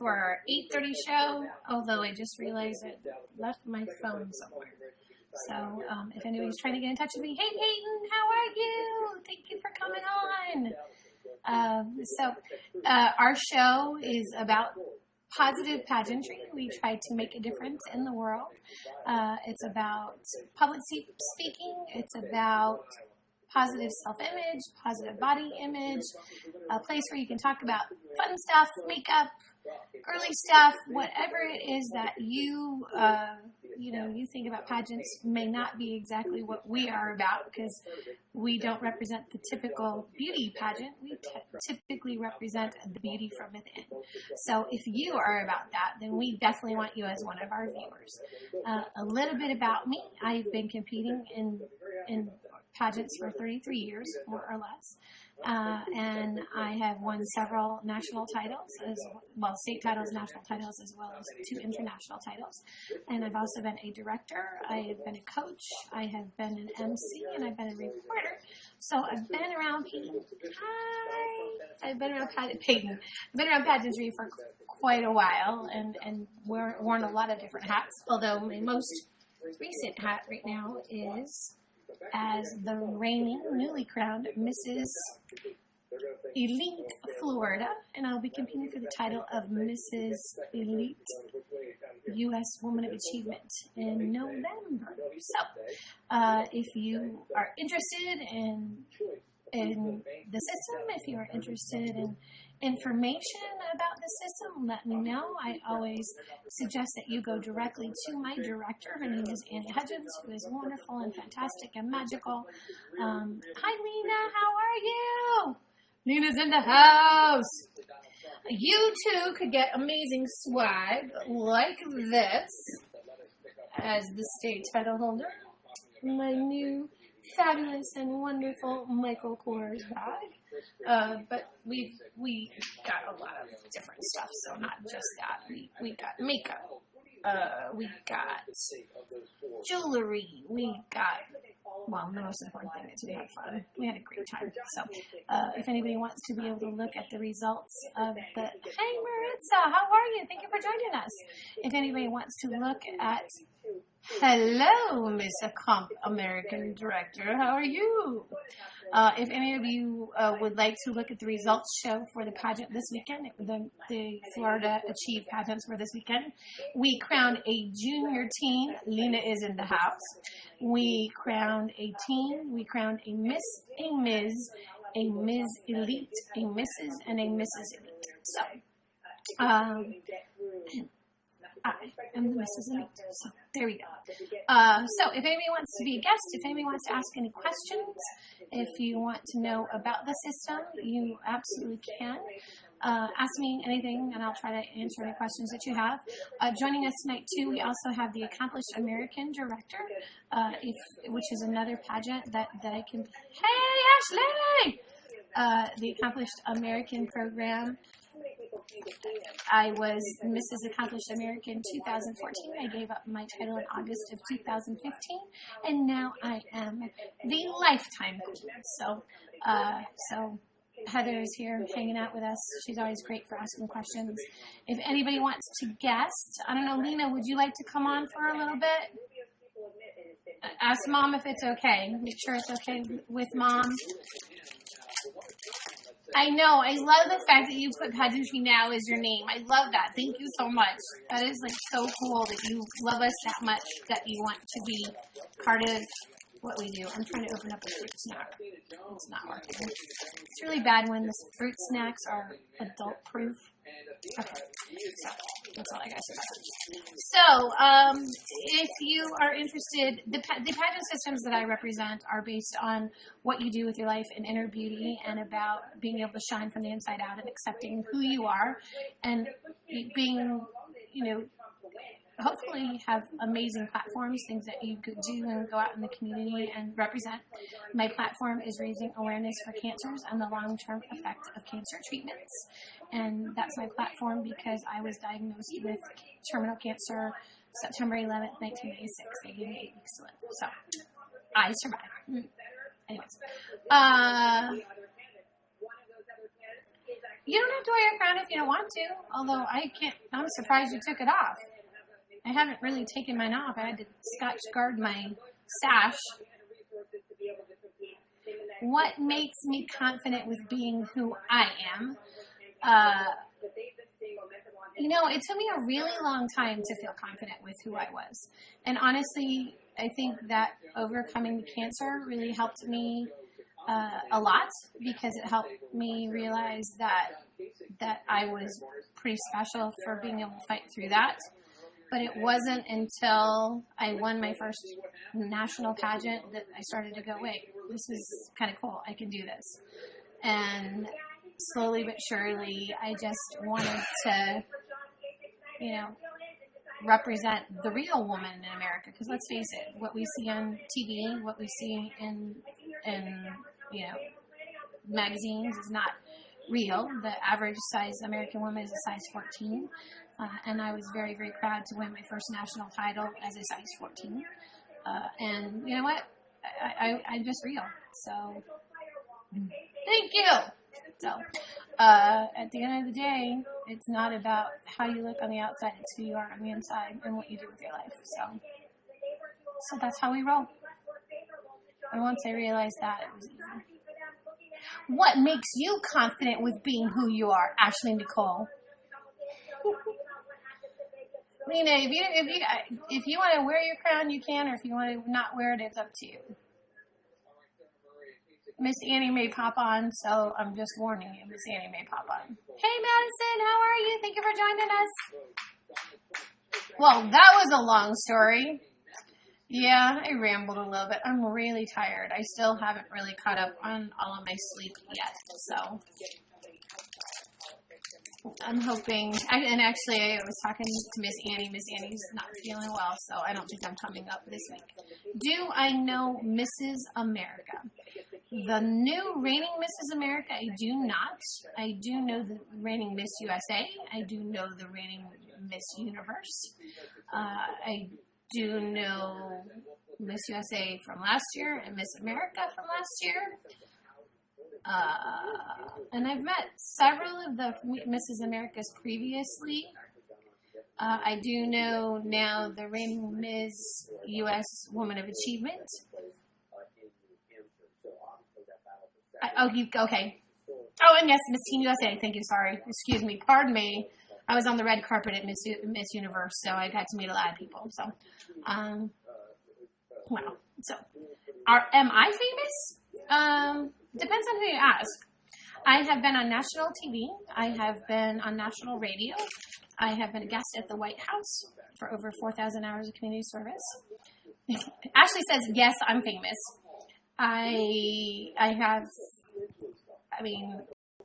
for our 8:30 show, although I just realized I left my phone somewhere. So if anybody's trying to get in touch with me, hey Peyton, how are you? Thank you for coming on. Our show is about positive pageantry. We try to make a difference in the world. It's about public speaking. It's about positive self-image, positive body image, a place where you can talk about fun stuff, makeup, girly stuff, whatever it is that you think about pageants may not be exactly what we are about, because we don't represent the typical beauty pageant. We typically represent the beauty from within. So if you are about that, then we definitely want you as one of our viewers. A little bit about me. I've been competing in pageants for 33 years, more or less. And I have won several national titles, state titles, national titles, as well as 2 international titles. And I've also been a director, I have been a coach, I have been an MC, and I've been a reporter. So I've been around Peyton. Hi! I've been around Peyton. I've been around pageantry for quite a while, and worn a lot of different hats, although my most recent hat right now is as the reigning, newly crowned Mrs. Elite Florida, and I'll be competing for the title of Mrs. Elite U.S. Woman of Achievement in November. So, if you are interested in the system, if you are interested in information about the system, let me know. I always suggest that you go directly to my director. Her name is Annie Hudgens, who is wonderful and fantastic and magical. Hi, Lena. How are you? Lena's in the house. You too could get amazing swag like this as the state title holder. My new fabulous and wonderful Michael Kors bag. But we got a lot of different stuff, so not just that. We got makeup. We got jewelry. We got, the most important thing is we had fun. We had a great time. So if anybody wants to be able to look at the results of the, hey Maritza, how are you? Thank you for joining us. If anybody wants to look at, hello, Miss American Director, how are you? If any of you would like to look at the results show for the pageant this weekend, the Florida Achieve pageants for this weekend, we crowned a junior teen. Lena is in the house. We crowned a teen. We crowned a Miss, a Ms., a Ms. Elite, a Mrs., and a Mrs. Elite. So, I am the Mrs. Elite. So, there we go. So, if anybody wants to be a guest, if anybody wants to ask any questions, if you want to know about the system, you absolutely can. Ask me anything, and I'll try to answer any questions that you have. Joining us tonight, too, we also have the Accomplished American Director, which is another pageant that I can... Hey, Ashley! The Accomplished American program. I was Mrs. Accomplished American 2014. I gave up my title in August of 2015, and now I am the Lifetime Queen. So Heather is here hanging out with us. She's always great for asking questions. If anybody wants to guest, I don't know, Lena, would you like to come on for a little bit? Ask Mom if it's okay. Make sure it's okay with Mom. I know. I love the fact that you put Pageantry Now as your name. I love that. Thank you so much. That is so cool that you love us that much that you want to be part of what we do. I'm trying to open up a fruit snack. It's not working. It's really bad when the fruit snacks are adult proof. Okay. So that's all I got to say. So, if you are interested, the pageant systems that I represent are based on what you do with your life and inner beauty, and about being able to shine from the inside out and accepting who you are, and being, hopefully have amazing platforms, things that you could do and go out in the community and represent. My platform is raising awareness for cancers and the long-term effect of cancer treatments. And that's my platform because I was diagnosed with terminal cancer September 11th, 1996. They gave me 8 weeks to live. So I survived. Anyways. You don't have to wear your crown if you don't want to, although I'm surprised you took it off. I haven't really taken mine off. I had to Scotch guard my sash. What makes me confident with being who I am? It took me a really long time to feel confident with who I was. And honestly, I think that overcoming the cancer really helped me a lot, because it helped me realize that I was pretty special for being able to fight through that. But it wasn't until I won my first national pageant that I started to go, wait, this is kind of cool. I can do this. And slowly but surely, I just wanted to, represent the real woman in America. Because let's face it, what we see on TV, what we see in magazines is not real. The average size American woman is a size 14. And I was very, very proud to win my first national title as a size 14. And you know what? I'm just real. So, thank you. So, at the end of the day, it's not about how you look on the outside. It's who you are on the inside and what you do with your life. So that's how we roll. And once I realized that, it was easy. What makes you confident with being who you are, Ashley Nicole? Lena, if you want to wear your crown, you can, or if you want to not wear it, it's up to you. Miss Annie may pop on, so I'm just warning you. Miss Annie may pop on. Hey, Madison, how are you? Thank you for joining us. Well, that was a long story. Yeah, I rambled a little bit. I'm really tired. I still haven't really caught up on all of my sleep yet, so I'm hoping, and actually I was talking to Miss Annie. Miss Annie's not feeling well, so I don't think I'm coming up this week. Do I know Mrs. America? The new reigning Mrs. America, I do not. I do know the reigning Miss USA. I do know the reigning Miss Universe. I do know Miss USA from last year and Miss America from last year. And I've met several of the Mrs. Americas previously. I do know now the reigning Ms. US Woman of Achievement. Okay. Oh, and yes, Miss Teen USA. Thank you. Sorry. Excuse me. Pardon me. I was on the red carpet at Miss Universe, so I got to meet a lot of people. So, wow. So, am I famous? Depends on who you ask. I have been on national TV. I have been on national radio. I have been a guest at the White House for over 4,000 hours of community service. Ashley says, yes, I'm famous.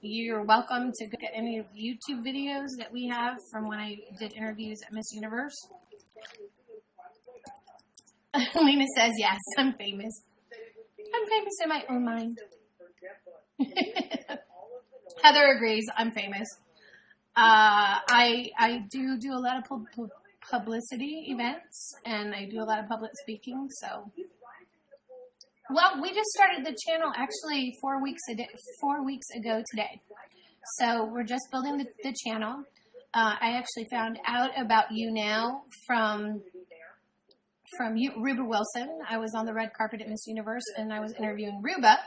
You're welcome to look at any of the YouTube videos that we have from when I did interviews at Miss Universe. Lena says, yes, I'm famous. I'm famous in my own mind. Heather agrees, I'm famous. I do a lot of publicity events, and I do a lot of public speaking, so. Well, we just started the channel actually 4 weeks ago today. So we're just building the channel. I actually found out about YouNow from Ruba Wilson. I was on the red carpet at Miss Universe, and I was interviewing Ruba.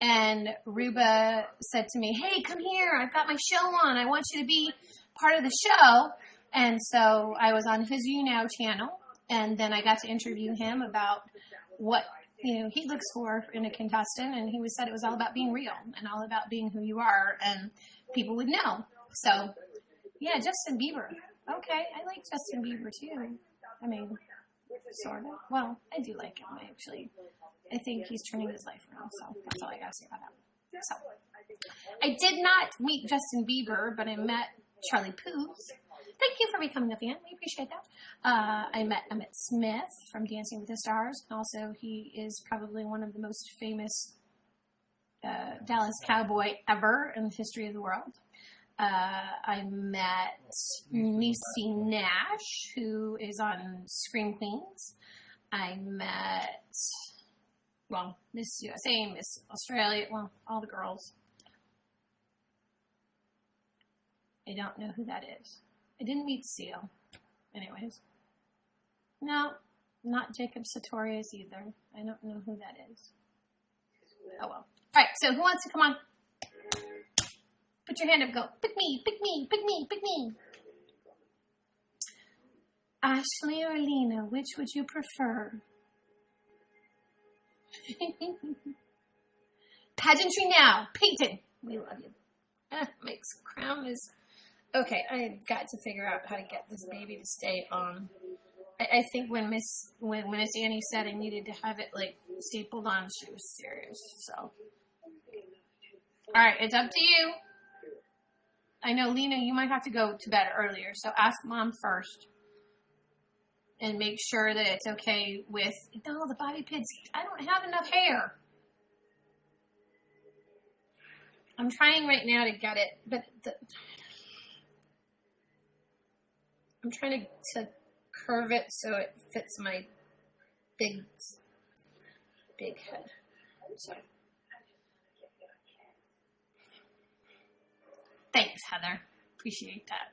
And Ruba said to me, hey, come here. I've got my show on. I want you to be part of the show. And so I was on his YouNow channel. And then I got to interview him about what he looks for in a contestant, and he said it was all about being real and all about being who you are, and people would know. So, yeah, Justin Bieber. Okay, I like Justin Bieber too. I mean, sort of. Well, I do like him, actually. I think he's turning his life around, so that's all I gotta say about that. So, I did not meet Justin Bieber, but I met Charlie Puth. Thank you for becoming a fan. We appreciate that. I met Emmett Smith from Dancing with the Stars. Also, he is probably one of the most famous Dallas Cowboy ever in the history of the world. I met Niecy Nash, who is on Scream Queens. I met, Miss USA, Miss Australia, all the girls. I don't know who that is. I didn't meet Seal. Anyways. No, not Jacob Sartorius either. I don't know who that is. Oh well. Alright, so who wants to come on? Put your hand up, go. Pick me, pick me, pick me, pick me. Ashley or Lena, which would you prefer? Pageantry now. Peyton, we love you. Mike's crown is... Okay, I've got to figure out how to get this baby to stay on. I think when Miss Annie said I needed to have it, like, stapled on, she was serious, so... Alright, it's up to you. I know, Lena, you might have to go to bed earlier, so ask Mom first. And make sure that it's okay with... No, the bobby pins. I don't have enough hair. I'm trying right now to get it, but... I'm trying to curve it so it fits my big head. So. Thanks, Heather. Appreciate that.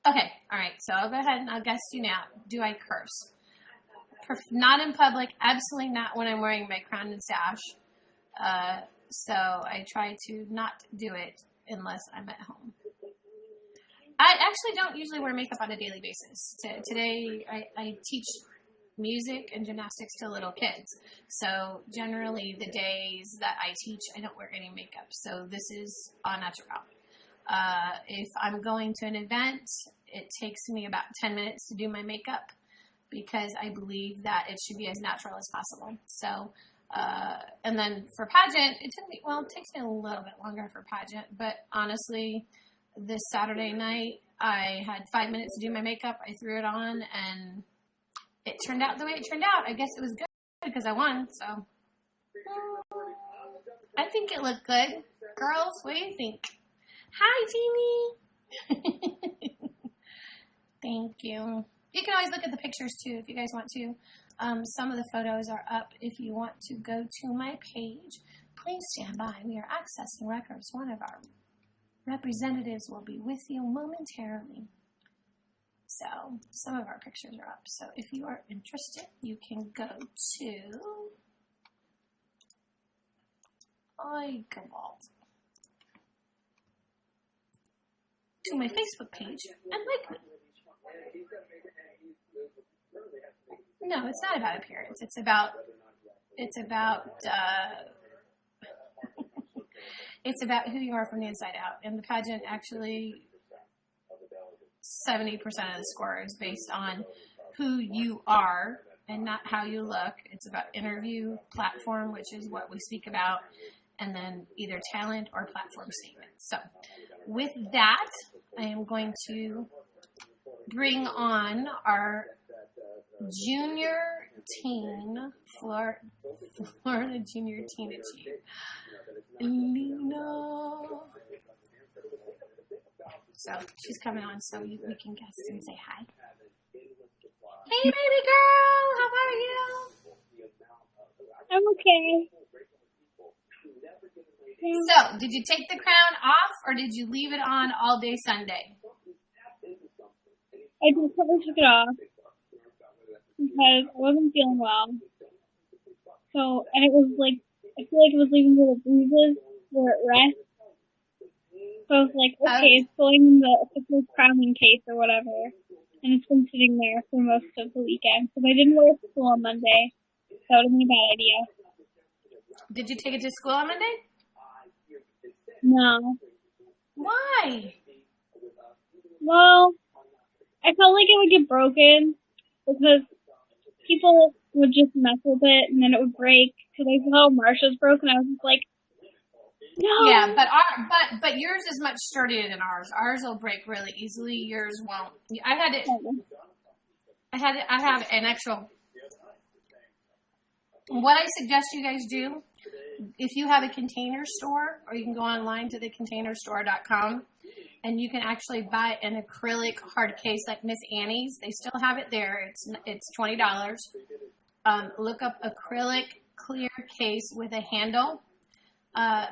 Okay, all right. So I'll go ahead and I'll guess you now. Do I curse? Not in public. Absolutely not when I'm wearing my crown and sash. So I try to not do it unless I'm at home. I actually don't usually wear makeup on a daily basis. Today I teach music and gymnastics to little kids. So generally the days that I teach, I don't wear any makeup. So this is au naturel. If I'm going to an event, it takes me about 10 minutes to do my makeup because I believe that it should be as natural as possible. So, and then for pageant, it takes me a little bit longer for pageant, but honestly, this Saturday night, I had 5 minutes to do my makeup. I threw it on and it turned out the way it turned out. I guess it was good because I won, so. I think it looked good. Girls, what do you think? Hi, Jamie. Thank you. You can always look at the pictures, too, if you guys want to. Some of the photos are up. If you want to go to my page, please stand by. We are accessing records. One of our representatives will be with you momentarily. So, some of our pictures are up. So, if you are interested, you can go to to my Facebook page and like me. No, it's not about appearance. It's about it's about who you are from the inside out. And the pageant actually 70% of the score is based on who you are and not how you look. It's about interview, platform, which is what we speak about, and then either talent or platform statement. So with that, I am going to bring on our junior teen, Florida Junior Teen Achieve, Lena. So she's coming on so we can guess and say hi. Hey, baby girl, how are you? I'm okay. So, did you take the crown off or did you leave it on all day Sunday? I just took it off because I wasn't feeling well. So, and it was like, I feel like it was leaving little bruises where it rests. So I was like, okay, it's going in the official crowning case or whatever. And it's been sitting there for most of the weekend. Because I didn't wear it to school on Monday. So that would have been a bad idea. Did you take it to school on Monday? No. Why? Well, I felt like it would get broken because people would just mess with it and then it would break. Because I saw Marsha's broken, I was just like, no. Yeah, but yours is much sturdier than ours. Ours will break really easily. Yours won't. I have an actual. What I suggest you guys do, if you have a Container Store, or you can go online to thecontainerstore.com, and you can actually buy an acrylic hard case like Miss Annie's. They still have it there. It's $20. look up acrylic clear case with a handle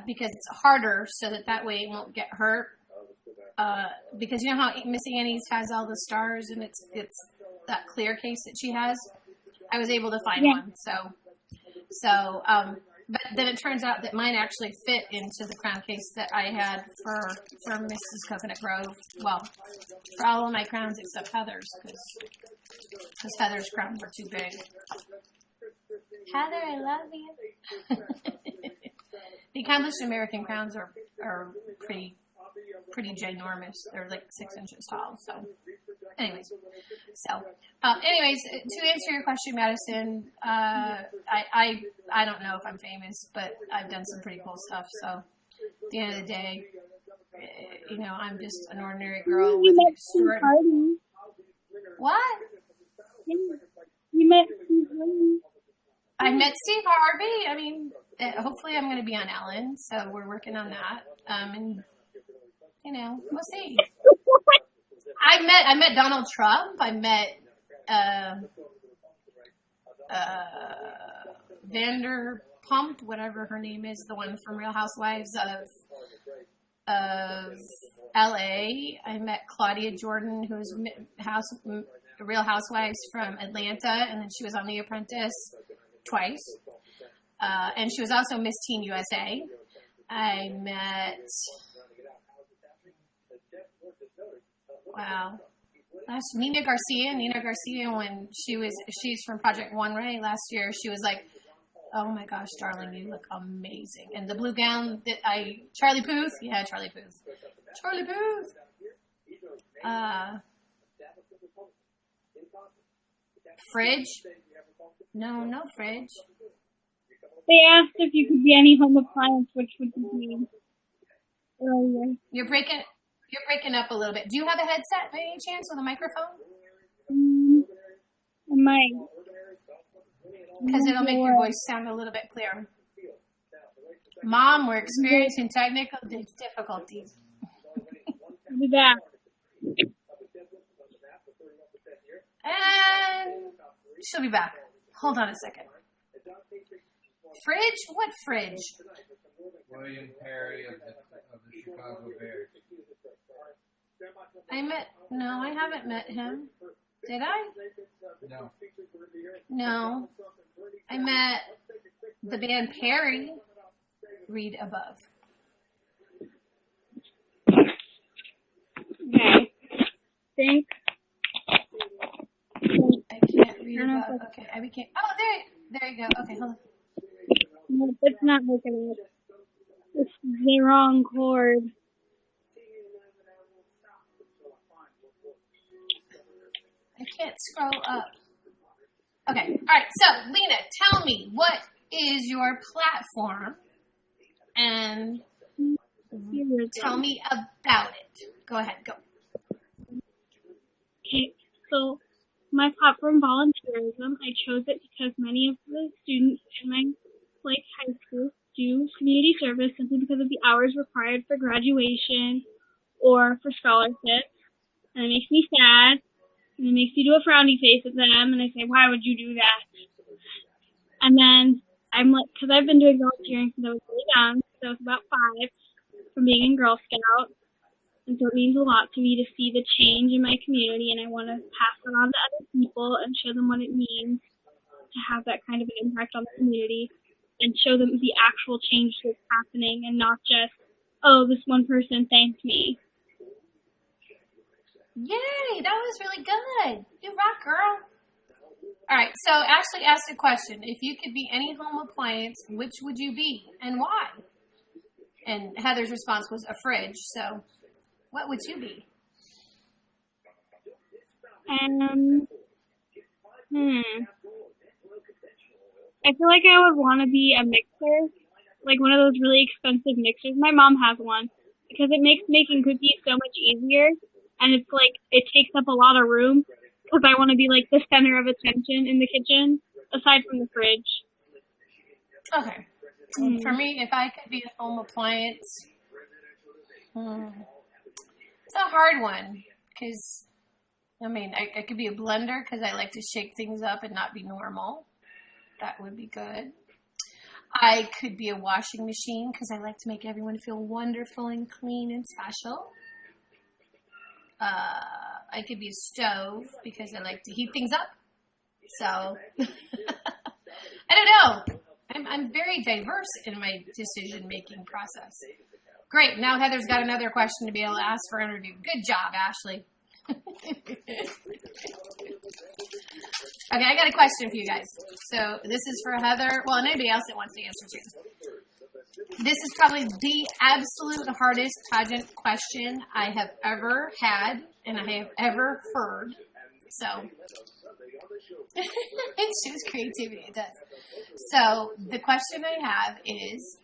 because it's harder so that way it won't get hurt. Because you know how Missy Annie's has all the stars and it's that clear case that she has. I was able to find one. So, but then it turns out that mine actually fit into the crown case that I had for Mrs. Coconut Grove. Well, for all of my crowns except Heather's, because Heather's crowns were too big. Heather, I love you. The accomplished American crowns are pretty ginormous. They're like 6 inches tall. So, anyways, to answer your question, Madison, I don't know if I'm famous, but I've done some pretty cool stuff. So, at the end of the day, I'm just an ordinary girl with an extraordinary. What? You met Steve Harvey. I met Steve Harvey. I mean, hopefully I'm going to be on Ellen, so we're working on that. And we'll see. I met Donald Trump. I met Vanderpump, whatever her name is, the one from Real Housewives of L.A. I met Claudia Jordan, who's Real Housewives from Atlanta, and then she was on The Apprentice twice. And she was also Miss Teen USA. I met... Wow. That's Nina Garcia, when she's from Project One Ray last year, she was like, oh my gosh, darling, you look amazing. And the blue gown that Charlie Puth. Yeah, Charlie Puth. Fridge? No fridge. They asked if you could be any home appliance, which would you be? Earlier. You're breaking up a little bit. Do you have a headset by any chance with a microphone? I might. Because it'll make your voice sound a little bit clearer. Mom, we're experiencing technical difficulties. Do that. And she'll be back. Hold on a second. Fridge? What fridge? William Perry of the Chicago Bears. I haven't met him. Did I? No. No. I met the band Perry. Read above. Okay. Think. I can't read above. Okay, I became. Oh, there you go. Okay, hold on. No, it's not working. It's the wrong chord. I can't scroll up. Okay. All right. So, Lena, tell me, what is your platform? And tell me about it. Go ahead. Go. Okay. So, my platform, volunteerism, I chose it because many of the students in my high school do community service simply because of the hours required for graduation or for scholarships. And it makes me sad. And it makes me do a frowny face at them, and I say, why would you do that? And then I'm like, because I've been doing volunteering since I was really young, so I was about 5, from being in Girl Scout, and so it means a lot to me to see the change in my community, and I want to pass it on to other people and show them what it means to have that kind of an impact on the community, and show them the actual change that's happening, and not just, oh, this one person thanked me. Yay, that was really good. You rock, girl. All right, so Ashley asked a question. If you could be any home appliance, which would you be and why? And Heather's response was a fridge. So what would you be? I feel like I would want to be a mixer, like one of those really expensive mixers. My mom has one because it makes making cookies so much easier. And it's like, it takes up a lot of room because I want to be like the center of attention in the kitchen, aside from the fridge. Okay. For me, if I could be a home appliance, it's a hard one because, I could be a blender because I like to shake things up and not be normal. That would be good. I could be a washing machine because I like to make everyone feel wonderful and clean and special. I could be a stove because I like to heat things up. So, I don't know. I'm very diverse in my decision-making process. Great. Now Heather's got another question to be able to ask for an interview. Good job, Ashley. Okay, I got a question for you guys. So this is for Heather. Well, and anybody else that wants to answer too. This is probably the absolute hardest pageant question I have ever had and I have ever heard. So it shows creativity. It does. So the question I have is,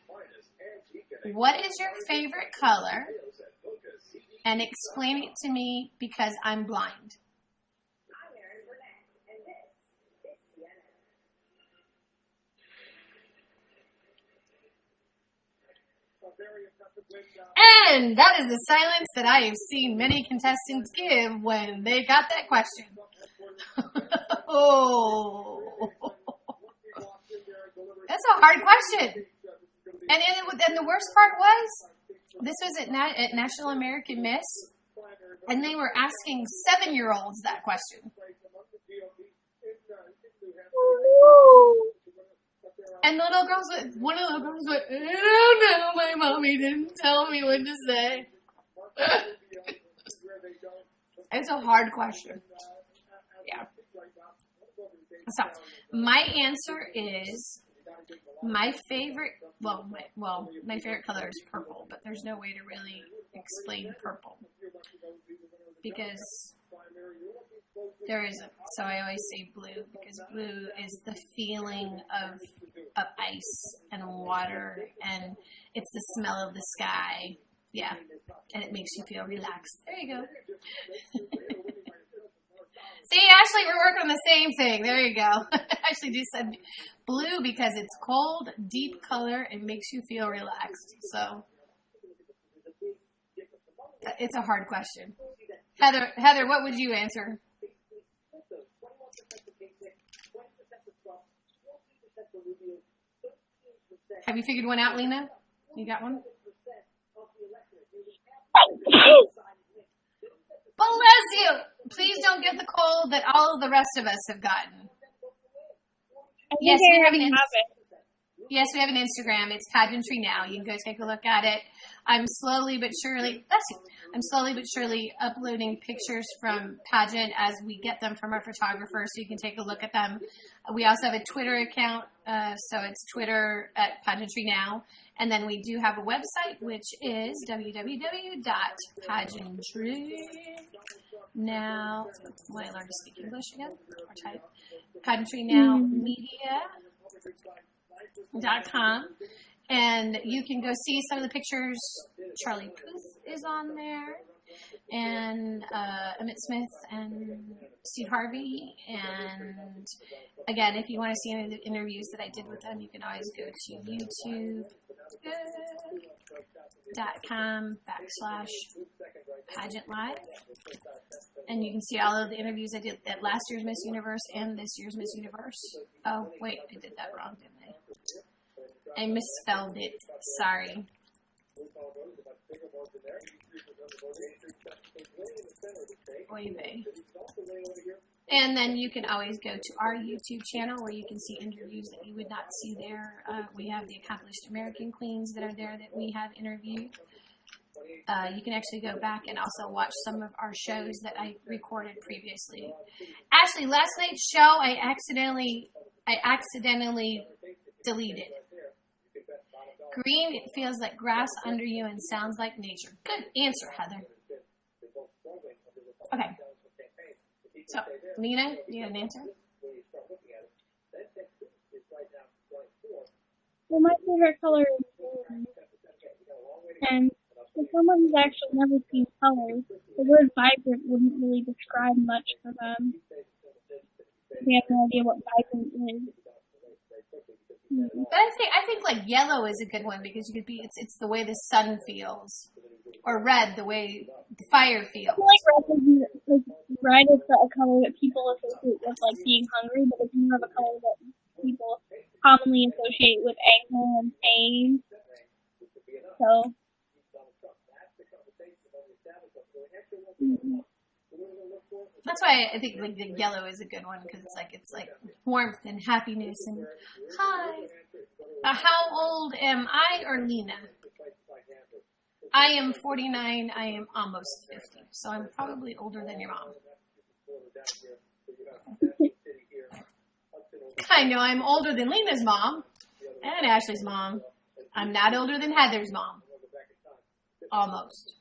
what is your favorite color? And explain it to me because I'm blind. And that is the silence that I have seen many contestants give when they got that question. Oh, that's a hard question. And the worst part was, this was at National American Miss, and they were asking 7-year-olds that question. And the little girls, one of the little girls went, I don't know, my mommy didn't tell me what to say. It's a hard question. Yeah. So, my answer is, my favorite color is purple, but there's no way to really explain purple. Because there isn't. So I always say blue, because blue is the feeling of ice and water, and it's the smell of the sky. Yeah. And it makes you feel relaxed. There you go. See, Ashley, we're working on the same thing. There you go. Ashley just said blue because it's cold, deep color, and makes you feel relaxed. So it's a hard question. Heather, what would you answer? Have you figured one out, Lena? You got one? Bless you! Please don't get the cold that all of the rest of us have gotten. Yes, we have an Instagram. It's Pageantry Now. You can go take a look at it. I'm slowly but surely uploading pictures from pageant as we get them from our photographer, so you can take a look at them. We also have a Twitter account, so it's Twitter at Pageantry Now. And then we do have a website, which is www.pageantrynow. Will I learn to speak English again? Or type? PageantryNowMedia.com. And you can go see some of the pictures. Charlie Puth is on there. And Emmett Smith and Steve Harvey. And again, if you want to see any of the interviews that I did with them, you can always go to YouTube.com/Pageant Live. And you can see all of the interviews I did at last year's Miss Universe and this year's Miss Universe. Oh, wait, I did that wrong, didn't I? I misspelled it. Sorry. Oy vey. And then you can always go to our YouTube channel where you can see interviews that you would not see there. We have the accomplished American queens that are there that we have interviewed. You can actually go back and also watch some of our shows that I recorded previously. Actually, last night's show I accidentally deleted. Green, it feels like grass under you and sounds like nature. Good answer, Heather. Okay. So, Lena, do you have an answer? Well, my favorite color is blue. And for someone who's actually never seen colors, the word vibrant wouldn't really describe much for them. They have no idea what vibrant is. But I think like yellow is a good one because you could be it's the way the sun feels, or red the way the fire feels. I feel like red is a color that people associate with like being hungry, but it's more of a color that people commonly associate with anger and pain. So, That's why I think like the yellow is a good one because it's like warmth and happiness and hi. How old am I or Lena? I am 49. I am almost 50, so I'm probably older than your mom. I know I'm older than Lena's mom and Ashley's mom. I'm not older than Heather's mom. Almost.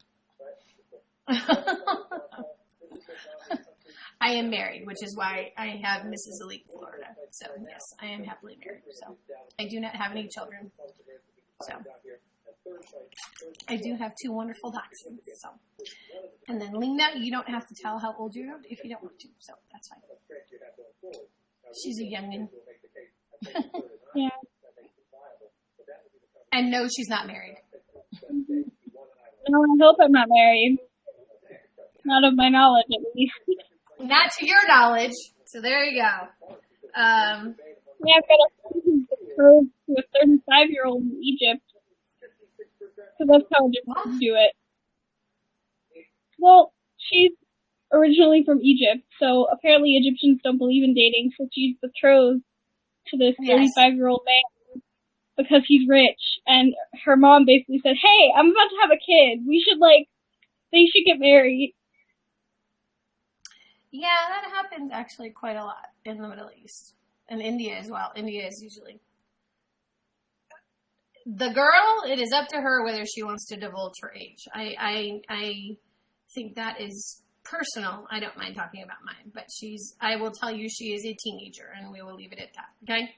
I am married, which is why I have Mrs. Elite Florida. So yes, I am happily married. So I do not have any children. So I do have 2 wonderful dachshunds. So, and then Lena, you don't have to tell how old you are if you don't want to. So that's fine. She's a youngin. yeah. And no, she's not married. No, I hope I'm not married. Not of my knowledge, at least. Not to your knowledge. So there you go. Yeah, I've got a friend who's betrothed to a 35-year-old in Egypt. So that's how Egyptians do it. Well, she's originally from Egypt, so apparently Egyptians don't believe in dating, so she's betrothed to this 35-year-old man because he's rich. And her mom basically said, hey, I'm about to have a kid. They should get married. Yeah, that happens actually quite a lot in the Middle East. And India as well. India is usually... The girl, it is up to her whether she wants to divulge her age. I think that is personal. I don't mind talking about mine. But I will tell you she is a teenager, and we will leave it at that. Okay?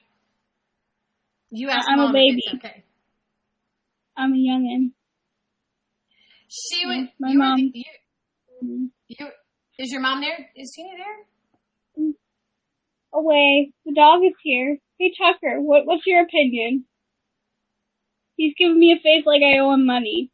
You ask I'm Mom a baby. if it's okay. I'm a youngin'. She would... My mom... Is your mom there? Is Tina there? Away. The dog is here. Hey, Tucker, what's your opinion? He's giving me a face like I owe him money.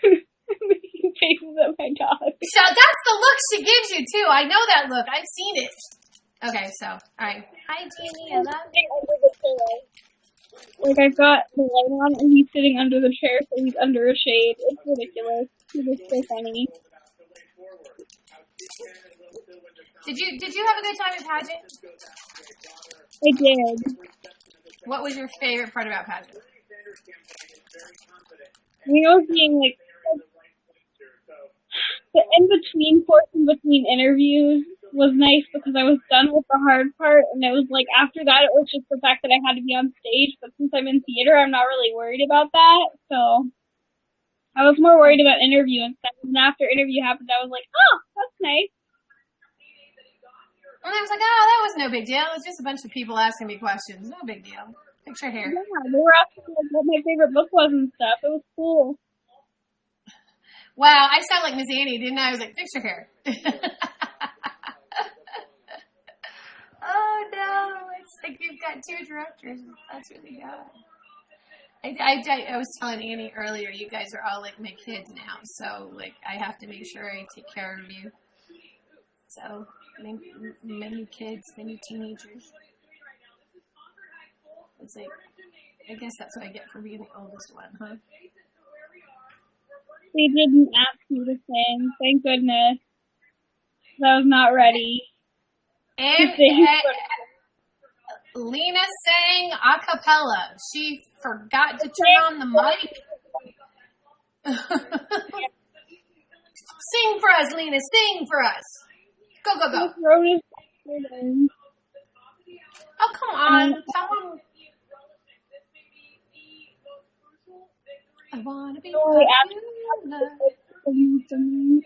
Making faces at my dog. So that's the look she gives you, too. I know that look. I've seen it. Okay, so, all right. Hi, Jeannie. I love you. Like, I've got the light on, and he's sitting under the chair, so he's under a shade. It's ridiculous. He was so funny. Did you have a good time at pageant? I did. What was your favorite part about pageant? Being like the in-between portion between interviews was nice because I was done with the hard part, and it was like after that it was just the fact that I had to be on stage. But since I'm in theater, I'm not really worried about that. So I was more worried about interview and stuff. And after interview happened, I was like, oh, that's nice. And I was like, oh, that was no big deal. It was just a bunch of people asking me questions. No big deal. Fix your hair. Yeah, they were asking like, what my favorite book was and stuff. It was cool. Wow, I sound like Miss Annie, didn't I? I was like, fix your hair. Oh, no. It's like you've got 2 directors. That's really good. I was telling Annie earlier, you guys are all like my kids now. So, like, I have to make sure I take care of you. So, many kids, many teenagers. It's like, I guess that's what I get for being the oldest one, huh? They didn't ask me to sing, thank goodness. I was not ready. And Lena sang a cappella. She forgot to turn on the mic. Sing for us, Lena. Sing for us. Go, go, go. Oh, come on. Tell them. I want to be popular.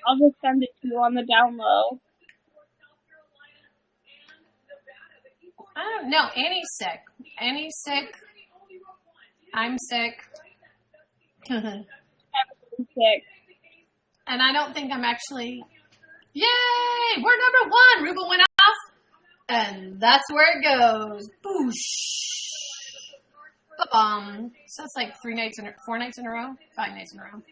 I'll just send it to you on the down low. I don't know. Annie's sick. Annie's sick. I'm sick. I'm sick. And I don't think I'm actually... Yay! We're number 1! Ruba went off. And that's where it goes. Boosh. So it's like 4 nights in a row? 5 nights in a row.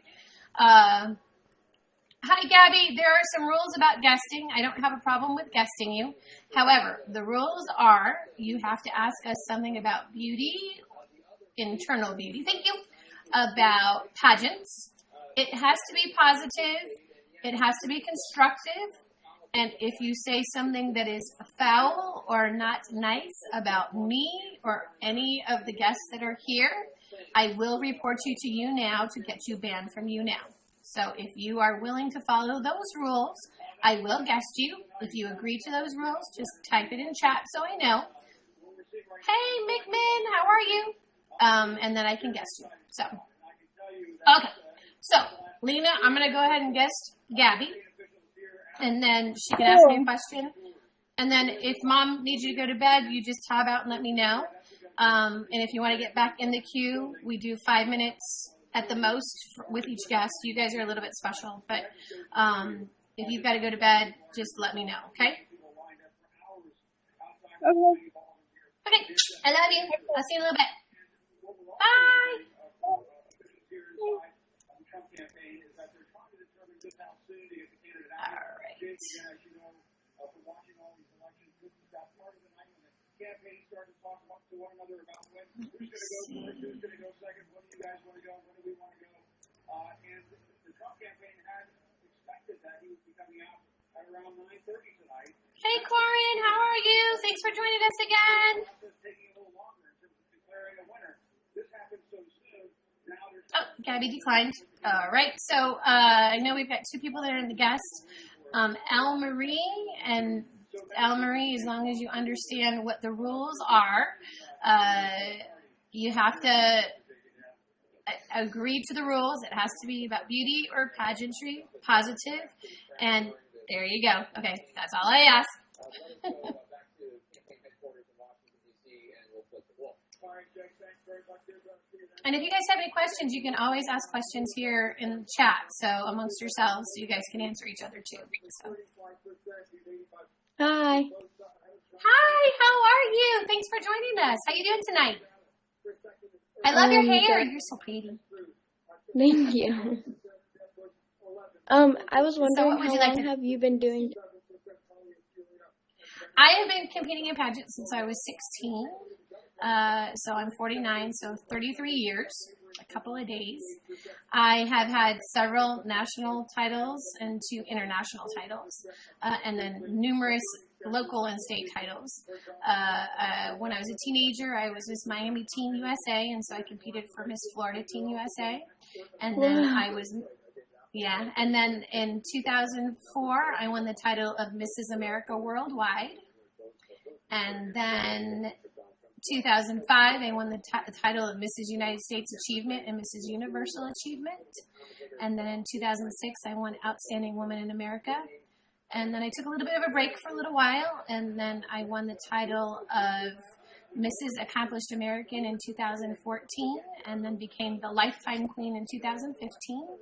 Hi, Gabby. There are some rules about guesting. I don't have a problem with guesting you. However, the rules are you have to ask us something about beauty, internal beauty. Thank you. About pageants. It has to be positive. It has to be constructive. And if you say something that is foul or not nice about me or any of the guests that are here, I will report you to YouNow to get you banned from YouNow. So if you are willing to follow those rules, I will guest you. If you agree to those rules, just type it in chat so I know. Hey, McMinn, how are you? And then I can guest you. So, okay. So, Lena, I'm going to go ahead and guest Gabby. And then she can ask me a question. And then if Mom needs you to go to bed, you just tab out and let me know. And if you want to get back in the queue, we do 5 minutes at the most with each guest. You guys are a little bit special. But if you've got to go to bed, just let me know, okay? Okay. I love you. I'll see you in a little bit. Bye. All right. Hey, Corin, how are you? Thanks for joining us again. Oh, Gabby declined. All right. So I know we've got 2 people that are in the guest. Al Marie, and Al Marie, as long as you understand what the rules are, you have to agree to the rules. It has to be about beauty or pageantry, positive, and there you go. Okay, that's all I ask. And if you guys have any questions, you can always ask questions here in the chat, so amongst yourselves, so you guys can answer each other too. So. Hi. Hi, how are you? Thanks for joining us. How you doing tonight? I love your hair. You're so pretty. Thank you. I was wondering how long have you been doing? I have been competing in pageants since I was 16. So I'm 49, so 33 years, a couple of days. I have had several national titles and 2 international titles, and then numerous local and state titles. When I was a teenager, I was Miss Miami Teen USA, and so I competed for Miss Florida Teen USA. And then and then in 2004, I won the title of Mrs. America Worldwide. And then 2005, I won the title of Mrs. United States Achievement and Mrs. Universal Achievement. And then in 2006, I won Outstanding Woman in America. And then I took a little bit of a break for a little while, and then I won the title of Mrs. Accomplished American in 2014, and then became the Lifetime Queen in 2015.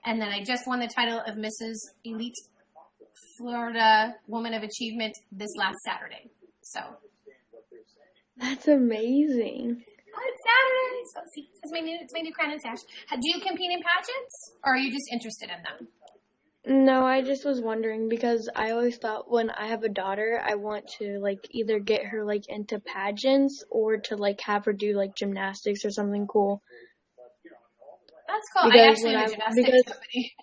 And then I just won the title of Mrs. Elite Florida Woman of Achievement this last Saturday. So That's amazing. Oh, it's Saturday. So see, it's my new crown and sash. Do you compete in pageants, or are you just interested in them? No, I just was wondering because I always thought when I have a daughter, I want to either get her into pageants or to have her do gymnastics or something cool. That's cool. Because I actually own a gymnastics company.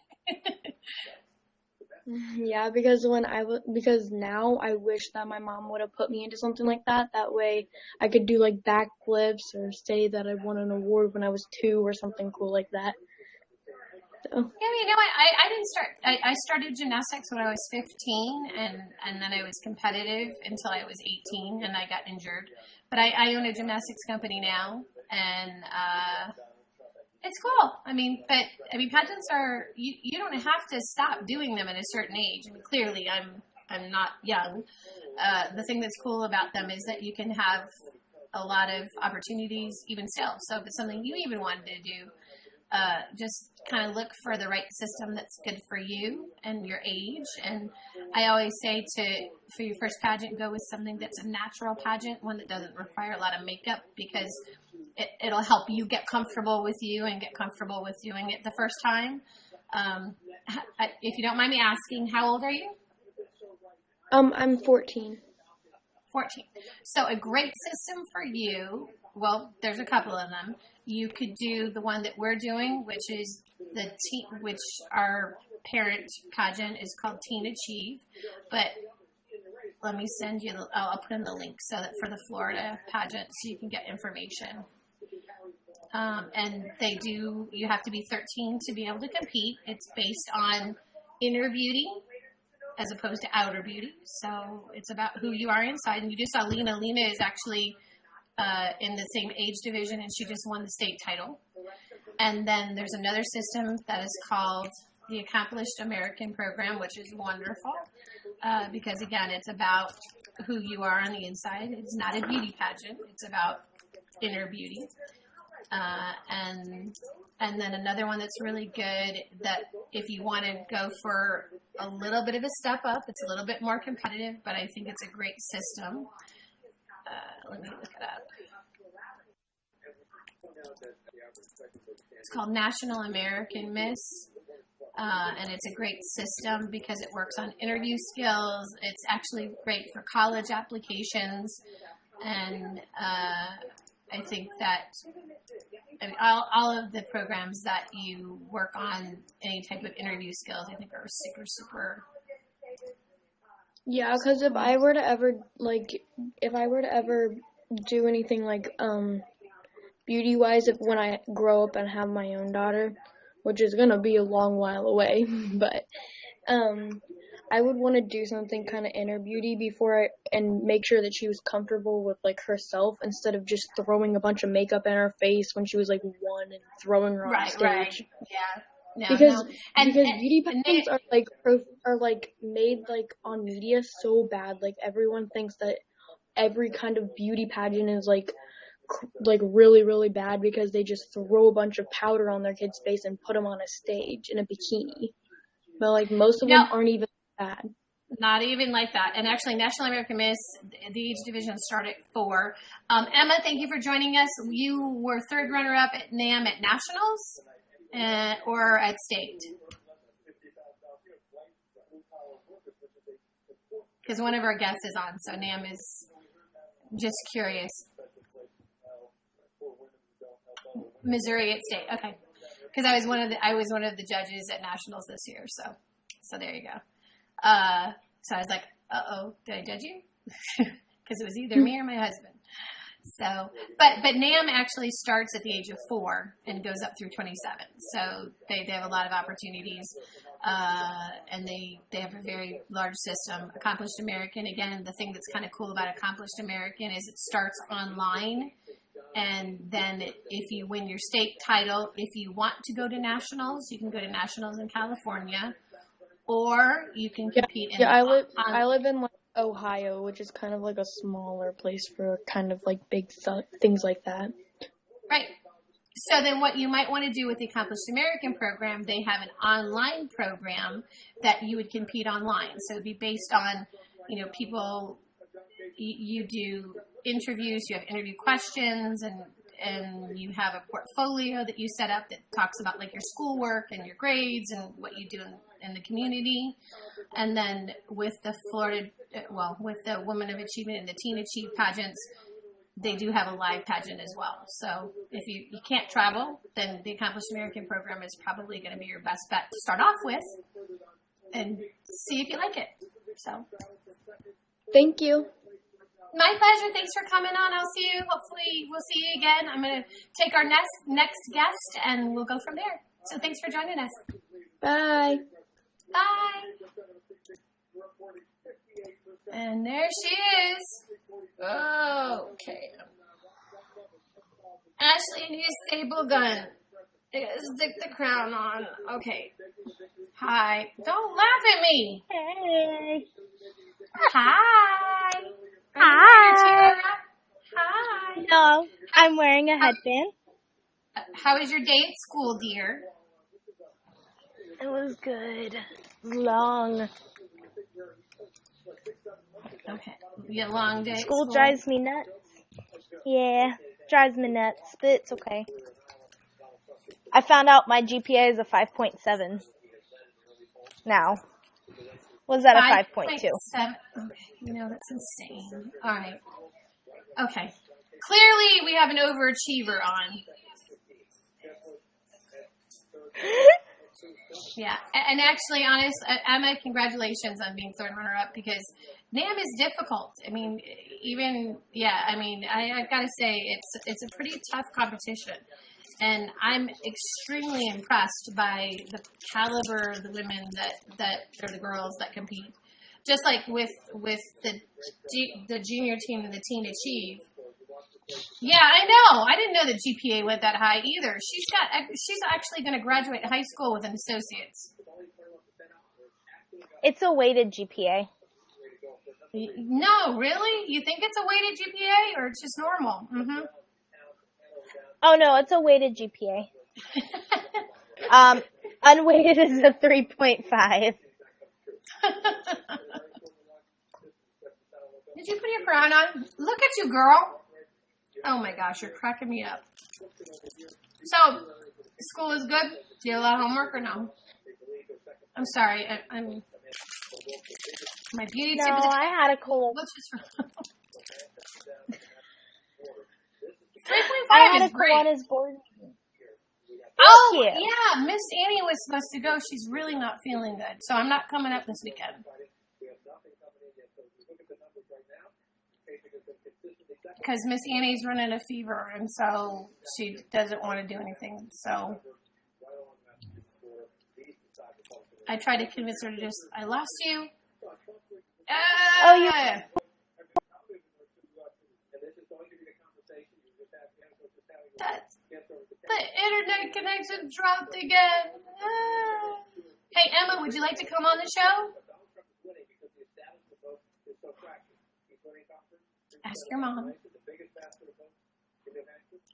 Yeah, because now I wish that my mom would have put me into something like that. That way I could do backflips or say that I won an award when I was 2 or something cool like that. So. Yeah, you know what? I didn't start. I started gymnastics when I was 15, and then I was competitive until I was 18, and I got injured. But I own a gymnastics company now, and it's cool. Pageants are you don't have to stop doing them at a certain age. Clearly, I'm not young. The thing that's cool about them is that you can have a lot of opportunities even still. So if it's something you even wanted to do, just kind of look for the right system that's good for you and your age. And I always say for your first pageant, go with something that's a natural pageant, one that doesn't require a lot of makeup, because it'll help you get comfortable with you and get comfortable with doing it the first time. if you don't mind me asking, how old are you? I'm 14. 14. So a great system for you, well, there's a couple of them. You could do the one that we're doing, which is which our parent pageant is called Teen Achieve. But let me send you, I'll put in the link so that for the Florida pageant so you can get information. And you have to be 13 to be able to compete. It's based on inner beauty as opposed to outer beauty. So it's about who you are inside. And you just saw Lena. Lena is actually in the same age division, and she just won the state title. And then there's another system that is called the Accomplished American Program, which is wonderful because, again, it's about who you are on the inside. It's not a beauty pageant. It's about inner beauty. And then another one that's really good that if you want to go for a little bit of a step up, it's a little bit more competitive, but I think it's a great system. Let me look it up. It's called National American Miss, and it's a great system because it works on interview skills. It's actually great for college applications, and I think that all of the programs that you work on any type of interview skills, I think are super. Yeah, because if I were to ever do anything like beauty-wise, when I grow up and have my own daughter, which is gonna be a long while away, but I would want to do something kind of inner beauty and make sure that she was comfortable with like herself instead of just throwing a bunch of makeup in her face when she was like 1 and throwing her on stage. Right. Yeah. No, because And beauty pageants are made like on media so bad. Like everyone thinks that every kind of beauty pageant is like really, really bad because they just throw a bunch of powder on their kid's face and put them on a stage in a bikini. But like most of them aren't even bad. Not even like that. And actually, National American Miss, the age division started at 4. Emma, thank you for joining us. You were 3rd runner-up at NAM at Nationals or at State? Because one of our guests is on, so NAM is just curious. Missouri at State, okay. Because I was one of the judges at Nationals this year, so there you go. So I was like, did I judge you? Because it was either me or my husband. So, but NAM actually starts at the age of 4 and goes up through 27. So they have a lot of opportunities, and they have a very large system. Accomplished American, again, the thing that's kind of cool about Accomplished American is it starts online. And then if you win your state title, if you want to go to nationals, you can go to nationals in California, or you can compete in. I live in like Ohio, which is kind of like a smaller place for kind of like big things like that. Right. So then what you might want to do with the Accomplished American program, they have an online program that you would compete online. So it'd be based on, people, you do interviews, you have interview questions, and you have a portfolio that you set up that talks about like your schoolwork and your grades and what you do in the community. And then with the with the Women of Achievement and the Teen Achieve pageants, they do have a live pageant as well. So if you can't travel, then the Accomplished American program is probably going to be your best bet to start off with and see if you like it. So thank you. My pleasure. Thanks for coming on. I'll see you. Hopefully we'll see you again. I'm going to take our next guest and we'll go from there. So thanks for joining us. Bye. Bye. And there she is. Okay. Ashley needs stable gun. Stick the crown on. Okay. Hi. Don't laugh at me. Hey. Hi. Hi. Hi. No, I'm wearing a headband. How was your day at school, dear? It was good. Long. Okay. You had a long day at School drives me nuts. Yeah, drives me nuts, but it's okay. I found out my GPA is a 5.7. now. Was that a 5.2? 5.7. Okay, that's insane. All right. Okay. Clearly, we have an overachiever on. Yeah, and actually, Emma, congratulations on being third runner-up because NAM is difficult. I mean, I've got to say it's a pretty tough competition, and I'm extremely impressed by the caliber of the women that or the girls that compete. Just like with the junior team and the Teen Achieve. Yeah, I know. I didn't know the GPA went that high either. She's actually going to graduate high school with an associate's. It's a weighted GPA. No, really? You think it's a weighted GPA or it's just normal? Mm-hmm. Oh no, it's a weighted GPA. Unweighted is a 3.5. Did you put your crown on? Look at you, girl. Oh my gosh, you're cracking me up. So, school is good? Do you have a lot of homework or no? I'm sorry, I'm my beauty tip. No, I had a cold. What's this? 3.5 I had is a great. cold on his board. Oh, you. yeah, Miss Annie was supposed to go. She's really not feeling good, so I'm not coming up this weekend. Because Miss Annie's running a fever, and so she doesn't want to do anything. So I tried to convince her to just, I lost you. Oh, you. The internet connection dropped again. Hey, Emma, would you like to come on the show? Ask your mom.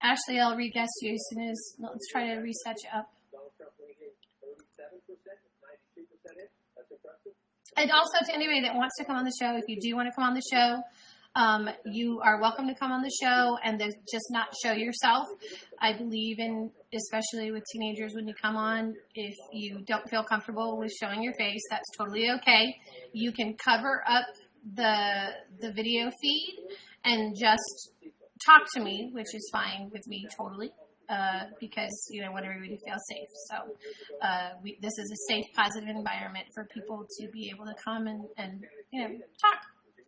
Ashley, I'll re-guess you as soon as, let's try to reset you up. And also to anybody that wants to come on the show, if you do want to come on the show, you are welcome to come on the show and just not show yourself. I believe in, especially with teenagers, when you come on, if you don't feel comfortable with showing your face, that's totally okay. You can cover up the video feed and just talk to me, which is fine with me totally, because I want everybody to feel safe. So this is a safe, positive environment for people to be able to come and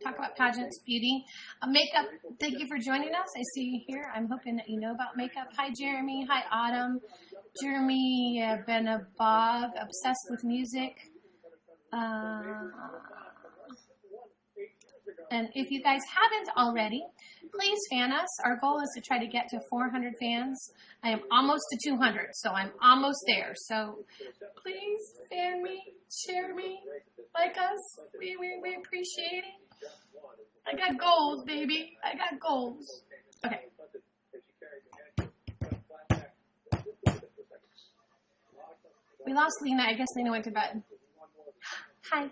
talk about pageants, beauty, makeup. Thank you for joining us. I see you here. I'm hoping that you know about makeup. Hi, Jeremy. Hi, Autumn. Jeremy Bob, obsessed with music. And if you guys haven't already, please fan us. Our goal is to try to get to 400 fans. I am almost to 200, so I'm almost there. So please fan me, share me, like us. We appreciate it. I got goals, baby. I got goals. Okay. We lost Lena. I guess Lena went to bed. Hi.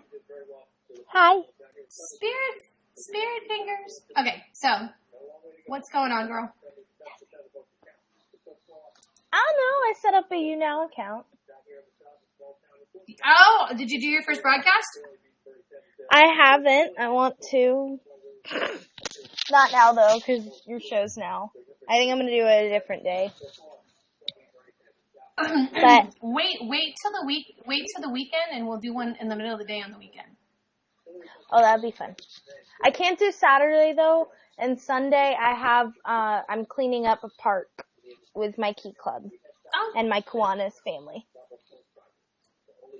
Hi. Spirit fingers. Okay, so what's going on, girl? I don't know. I set up a YouNow account. Oh, did you do your first broadcast? I haven't. I want to. Not now though, because your show's now. I think I'm gonna do it a different day. But wait till the weekend, and we'll do one in the middle of the day on the weekend. Oh, that'd be fun. I can't do Saturday though, and Sunday I have I'm cleaning up a park with my Key Club and my Kiwanis family.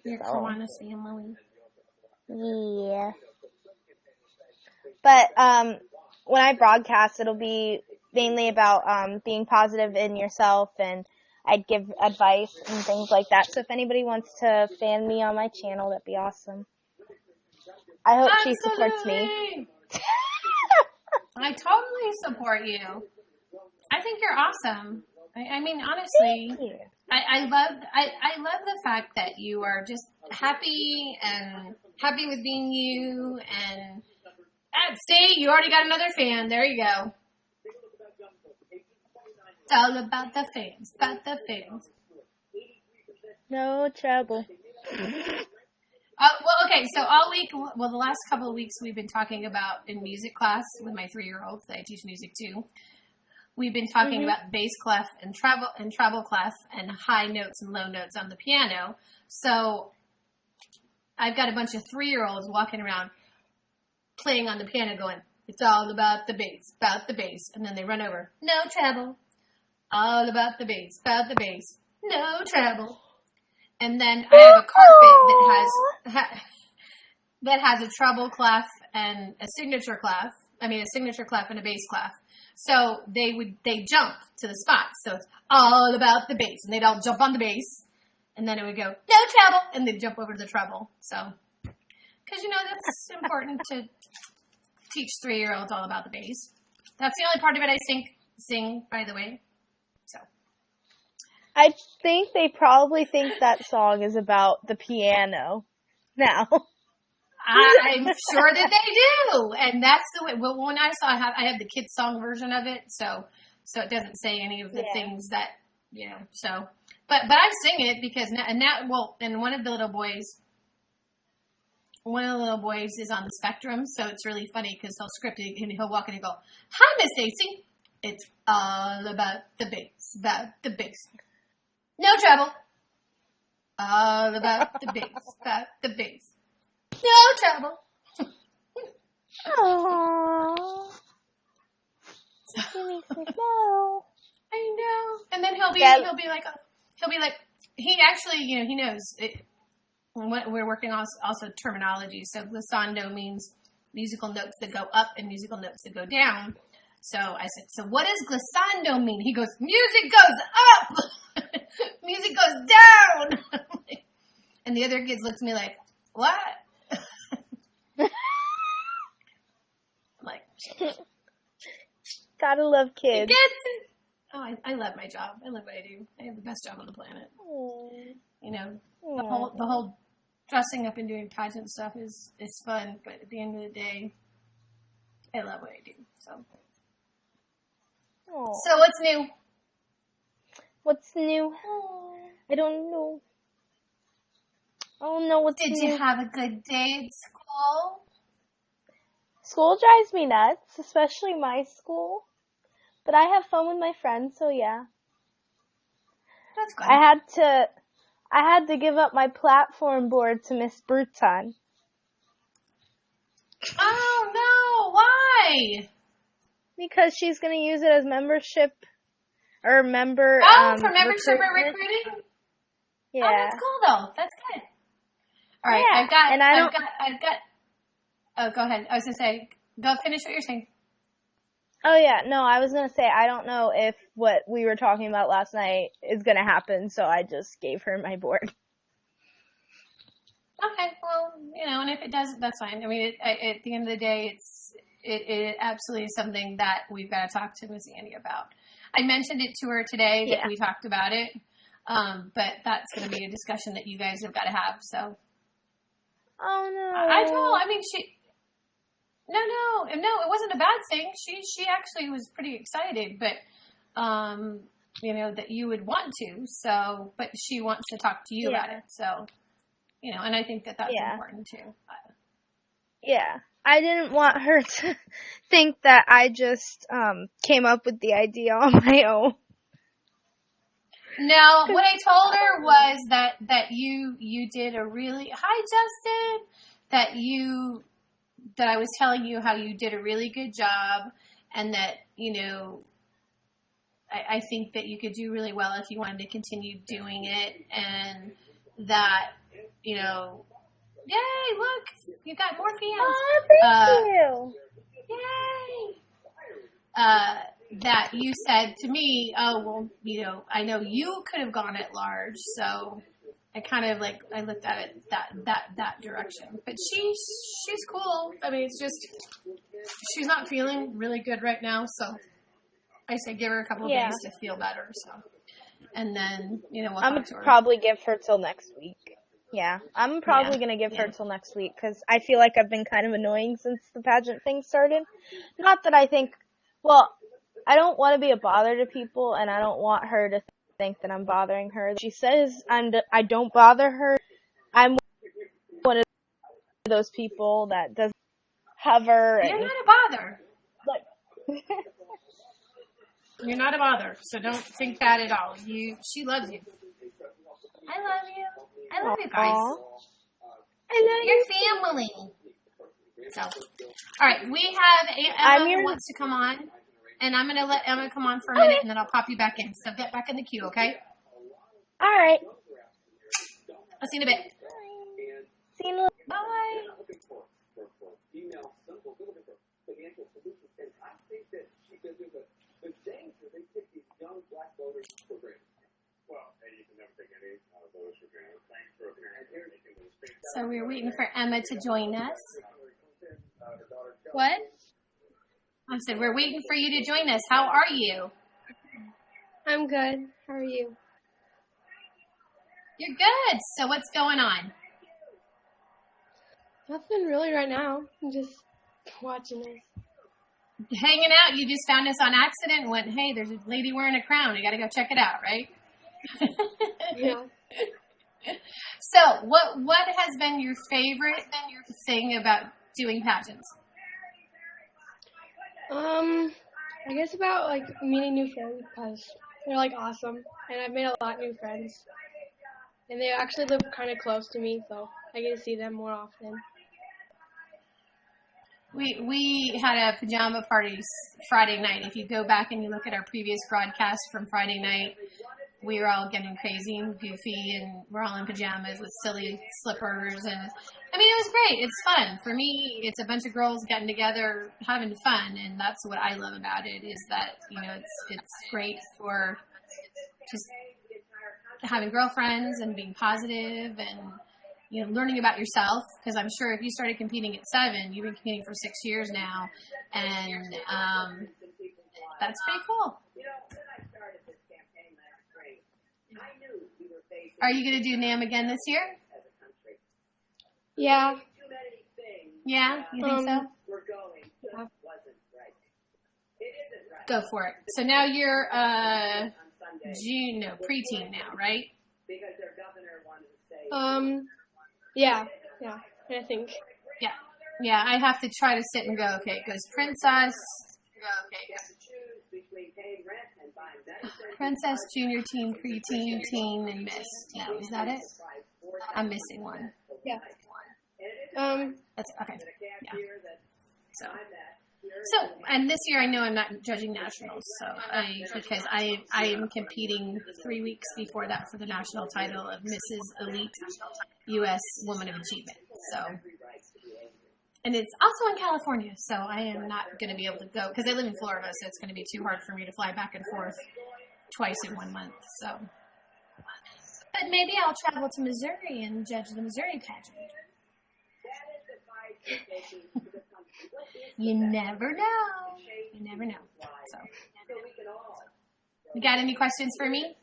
Your Kiwanis family. Yeah. But when I broadcast, it'll be mainly about being positive in yourself, and I'd give advice and things like that. So if anybody wants to fan me on my channel, that'd be awesome. I hope she supports me. I totally support you. I think you're awesome. I mean, honestly, Thank you. I love the fact that you are just happy with being you. And see, you already got another fan. There you go. It's all about the fans. No trouble. Well, okay, so all week, well, the last couple of weeks we've been talking about in music class with my 3-year-olds that I teach music to. We've been talking about bass clef and treble clef and high notes and low notes on the piano. So I've got a bunch of 3-year-olds walking around playing on the piano going, it's all about the bass, and then they run over, no treble, all about the bass, no treble. And then I have a carpet that has a treble clef and a signature clef and a bass clef. So they jump to the spots. So it's all about the bass, and they'd all jump on the bass, and then it would go, no treble, and they'd jump over to the treble. So, because that's important to teach 3-year-olds all about the bass. That's the only part of it I sing, by the way. So I think they probably think that song is about the piano now. I'm sure that they do, and that's the way. Well, when I have the kids song version of it, so it doesn't say any of the things that So, but I sing it because and one of the little boys is on the spectrum, so it's really funny because he'll script it and he'll walk in and go, "Hi, Miss Stacy, it's all about the bass, no trouble, all about the bass." No trouble. Aww. It makes me smile. I know. And then he'll be like, he actually, he knows it. We're working on also terminology. So glissando means musical notes that go up and musical notes that go down. So I said, so what does glissando mean? He goes, music goes up. Music goes down. And the other kids looked at me like, what? Gotta love kids. Oh, I love my job. I love what I do. I have the best job on the planet. Aww. The whole dressing up and doing pageant stuff is fun, but at the end of the day, I love what I do. So what's new? What's new? I don't know. I don't know what's new. Did you have a good day at school? School drives me nuts, especially my school. But I have fun with my friends, so yeah. That's good. I had to give up my platform board to Miss Bruton. Oh no, why? Because she's gonna use it as membership or member. For membership or recruiting. Yeah. Oh, that's cool though. That's good. All right, yeah. I've got. Oh, go ahead. I was gonna say, go finish what you're saying. Oh yeah, no, I was gonna say I don't know if what we were talking about last night is gonna happen, so I just gave her my board. Okay, well, and if it doesn't, that's fine. I mean, at the end of the day, it absolutely is something that we've got to talk to Miss Andy about. I mentioned it to her today that we talked about it, but that's going to be a discussion that you guys have got to have. So. Oh no. No, it wasn't a bad thing. She actually was pretty excited, but, that you would want to, so, but she wants to talk to you about it, so, and I think that that's important too. Yeah. I didn't want her to think that I just, came up with the idea on my own. No, what I told her was that you did a really, hi Justin, that I was telling you how you did a really good job, and that, I think that you could do really well if you wanted to continue doing it, and that, yay, look, you got more fans. Oh, thank you. Yay. That you said to me, oh, well, I know you could have gone at large, so I kind of I looked at it that direction. But she's cool. I mean, it's just, she's not feeling really good right now, so I say give her a couple of days to feel better, so. And then, we'll talk to her. Probably give her till next week. Yeah, I'm probably going to give her till next week, because I feel like I've been kind of annoying since the pageant thing started. Not that I think, I don't want to be a bother to people, and I don't want her to think that I'm bothering her. She says I don't bother her. I'm one of those people that doesn't hover You're and not a bother. like. You're not a bother, so don't think that at all. She loves you. I love you. I love you guys. Aw. You're family. So, all right, we have Emma who wants to come on, and I'm gonna let Emma come on for a minute, and then I'll pop you back in. So get back in the queue, okay? All right. I'll see you in a bit. See you. Bye. So we're waiting for Emma to join us. What? I said we're waiting for you to join us. How are you? I'm good. How are you? You're good. So what's going on? Nothing really right now. I'm just watching this. Hanging out. You just found us on accident and went, hey, there's a lady wearing a crown. I got to go check it out, right? Yeah. So what has been your favorite thing about doing pageants? I guess about like meeting new friends because they're like awesome, and I've made a lot of new friends, and they actually live kind of close to me, so I get to see them more often. We had a pajama party Friday night. If you go back and you look at our previous broadcast from Friday night, we were all getting crazy and goofy, and we're all in pajamas with silly slippers, and I mean, it was great. It's fun. For me, it's a bunch of girls getting together, having fun, and that's what I love about it, is that, you know, it's great for just having girlfriends and being positive and, you know, learning about yourself, because I'm sure if you started competing at 7, you've been competing for 6 years now, and that's pretty cool. Are you going to do NAM again this year? Yeah. Yeah? You think so? Yeah. Go for it. So now you're preteen now, right? Yeah. I think. Yeah, I have to try to sit and go, okay, it goes princess, junior teen, preteen, teen, and miss. No, is that it? I'm missing one. Yeah. That's okay. Yeah. So, and this year I know I'm not judging nationals, because I am competing 3 weeks before that for the national title of Mrs. Elite U.S. Woman of Achievement. So, and it's also in California, so I am not going to be able to go because I live in Florida, so it's going to be too hard for me to fly back and forth twice in 1 month. So, but maybe I'll travel to Missouri and judge the Missouri pageant. You never know. You never know. So, you got any questions for me?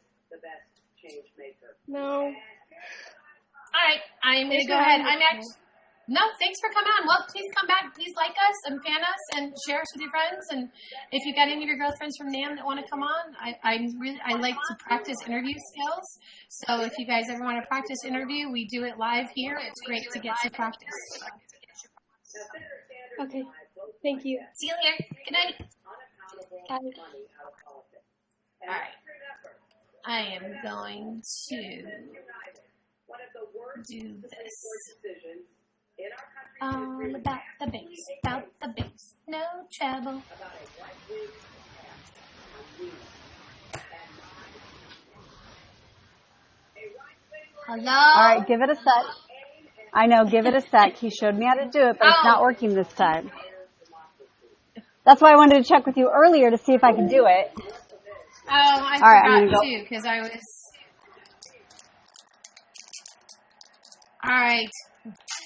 No. All right, I'm going to go ahead. No, thanks for coming on. Well, please come back. Please like us and fan us and share us with your friends. And if you got any of your girlfriends from NAM that want to come on, I like to practice interview skills. So if you guys ever want to practice interview, we do it live here. It's great to get some practice. Okay. Thank you. See you later. Good night. Bye. All right. I am going to do this. About the bass. No trouble. Hello? All right, give it a sec. I know, give it a sec. He showed me how to do it, but it's not working this time. That's why I wanted to check with you earlier to see if I could do it. Oh, I forgot too, because I was... All right.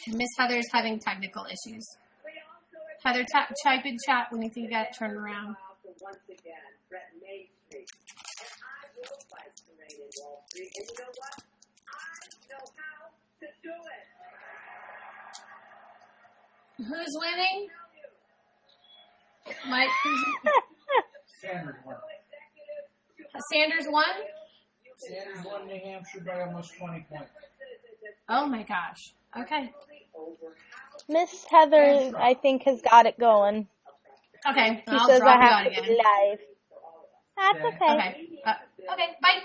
Miss Heather's having technical issues. Heather, type in chat when you think you got it turned around. Who's winning? Mike? Sanders won. Sanders won? Sanders won New Hampshire by almost 20 points. Oh my gosh. Okay. Miss Heather, I think, has got it going. Okay, She I'll says drop I you have out to again. be live. That's Okay. okay. Okay. Okay, bye.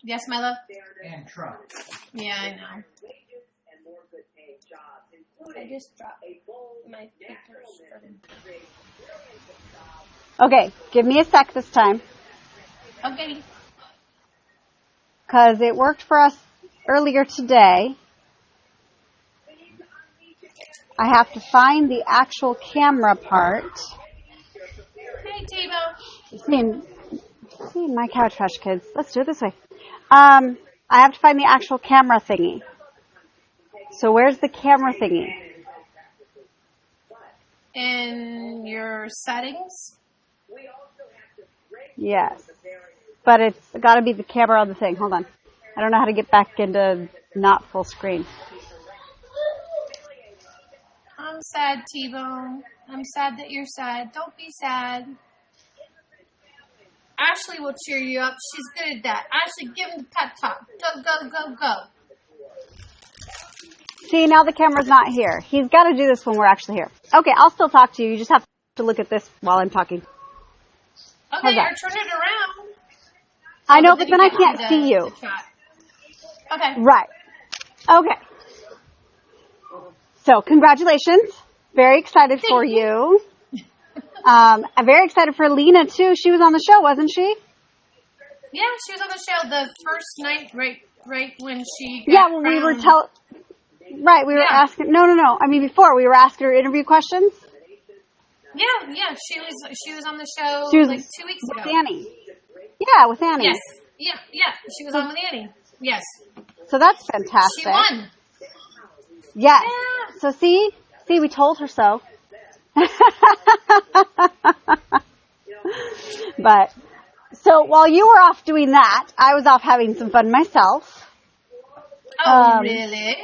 Yes, my love? And Trump. Yeah, I know. I just dropped my papers for them. Okay, give me a sec this time. Okay. Because it worked for us earlier today. I have to find the actual camera part. Hey, Timo. See, my Couch Crush kids. Let's do it this way. I have to find the actual camera thingy. So where's the camera thingy? In your settings? Yes. But it's got to be the camera on the thing. Hold on. I don't know how to get back into not full screen. I'm sad, T-Bone. I'm sad that you're sad. Don't be sad. Ashley will cheer you up. She's good at that. Ashley, give him the pep talk. Go, go, go, go. See, now the camera's not here. He's got to do this when we're actually here. Okay, I'll still talk to you. You just have to look at this while I'm talking. Okay, or turn it around. I know, but then I can't see you. Okay. Right. Okay. So, congratulations. Very excited for you. I'm very excited for Lena, too. She was on the show, wasn't she? Yeah, she was on the show the first night, right when she got Yeah, well, we were we were asking, no. I mean, before, we were asking her interview questions. Yeah, she was on the show She was like 2 weeks with ago. Annie. Yeah, with Annie. Yes. Yeah. She was on with Annie. Yes. So that's fantastic. She won. Yes. Yeah. So see, we told her so. But, so while you were off doing that, I was off having some fun myself. Oh, really?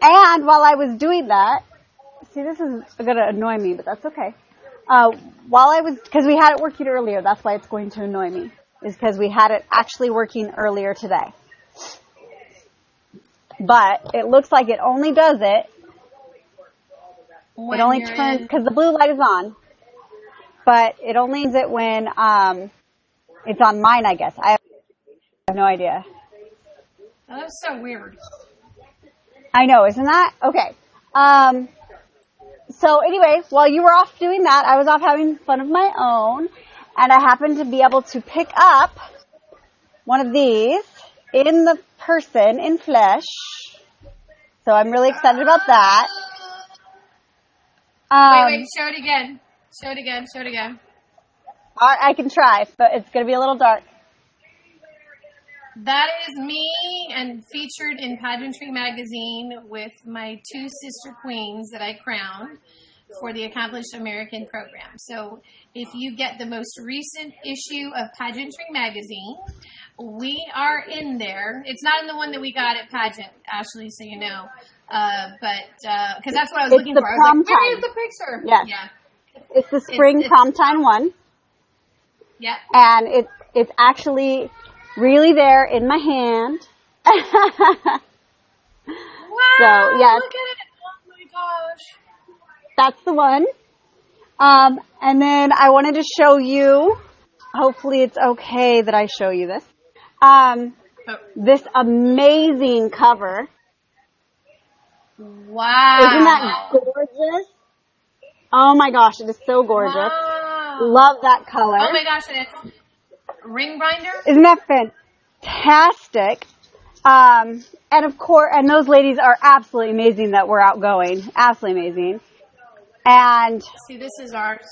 And while I was doing that, see, this is going to annoy me, but that's okay. Because we had it working earlier, that's why it's going to annoy me, is because we had it actually working earlier today. But it looks like it only does it. It only turns, because the blue light is on. But it only does it when it's on mine, I guess. I have no idea. Oh, that's so weird. I know, isn't that? Okay. So anyway, while you were off doing that, I was off having fun of my own. And I happened to be able to pick up one of these in the person, in flesh. So I'm really excited about that. Wait, show it again. Show it again. All right, I can try, but it's going to be a little dark. That is me and featured in Pageantry Magazine with my two sister queens that I crowned for the Accomplished American program. So if you get the most recent issue of Pageantry Magazine, we are in there. It's not in the one that we got at Pageant, Ashley, so you know. Because that's what I was looking for. I was like, where is the picture? Yes. Yeah. It's the spring prom time one. Yeah. And it's actually really there in my hand. Wow, so, yes. look at it. Oh my gosh. That's the one. And then I wanted to show you, hopefully it's okay that I show you this, this amazing cover. Wow. Isn't that gorgeous? Oh my gosh, it is so gorgeous. Wow. Love that color. Oh my gosh, and it's ring binder? Isn't that fantastic? And of course, and those ladies are absolutely amazing that we're outgoing. Absolutely amazing. And see, this is ours.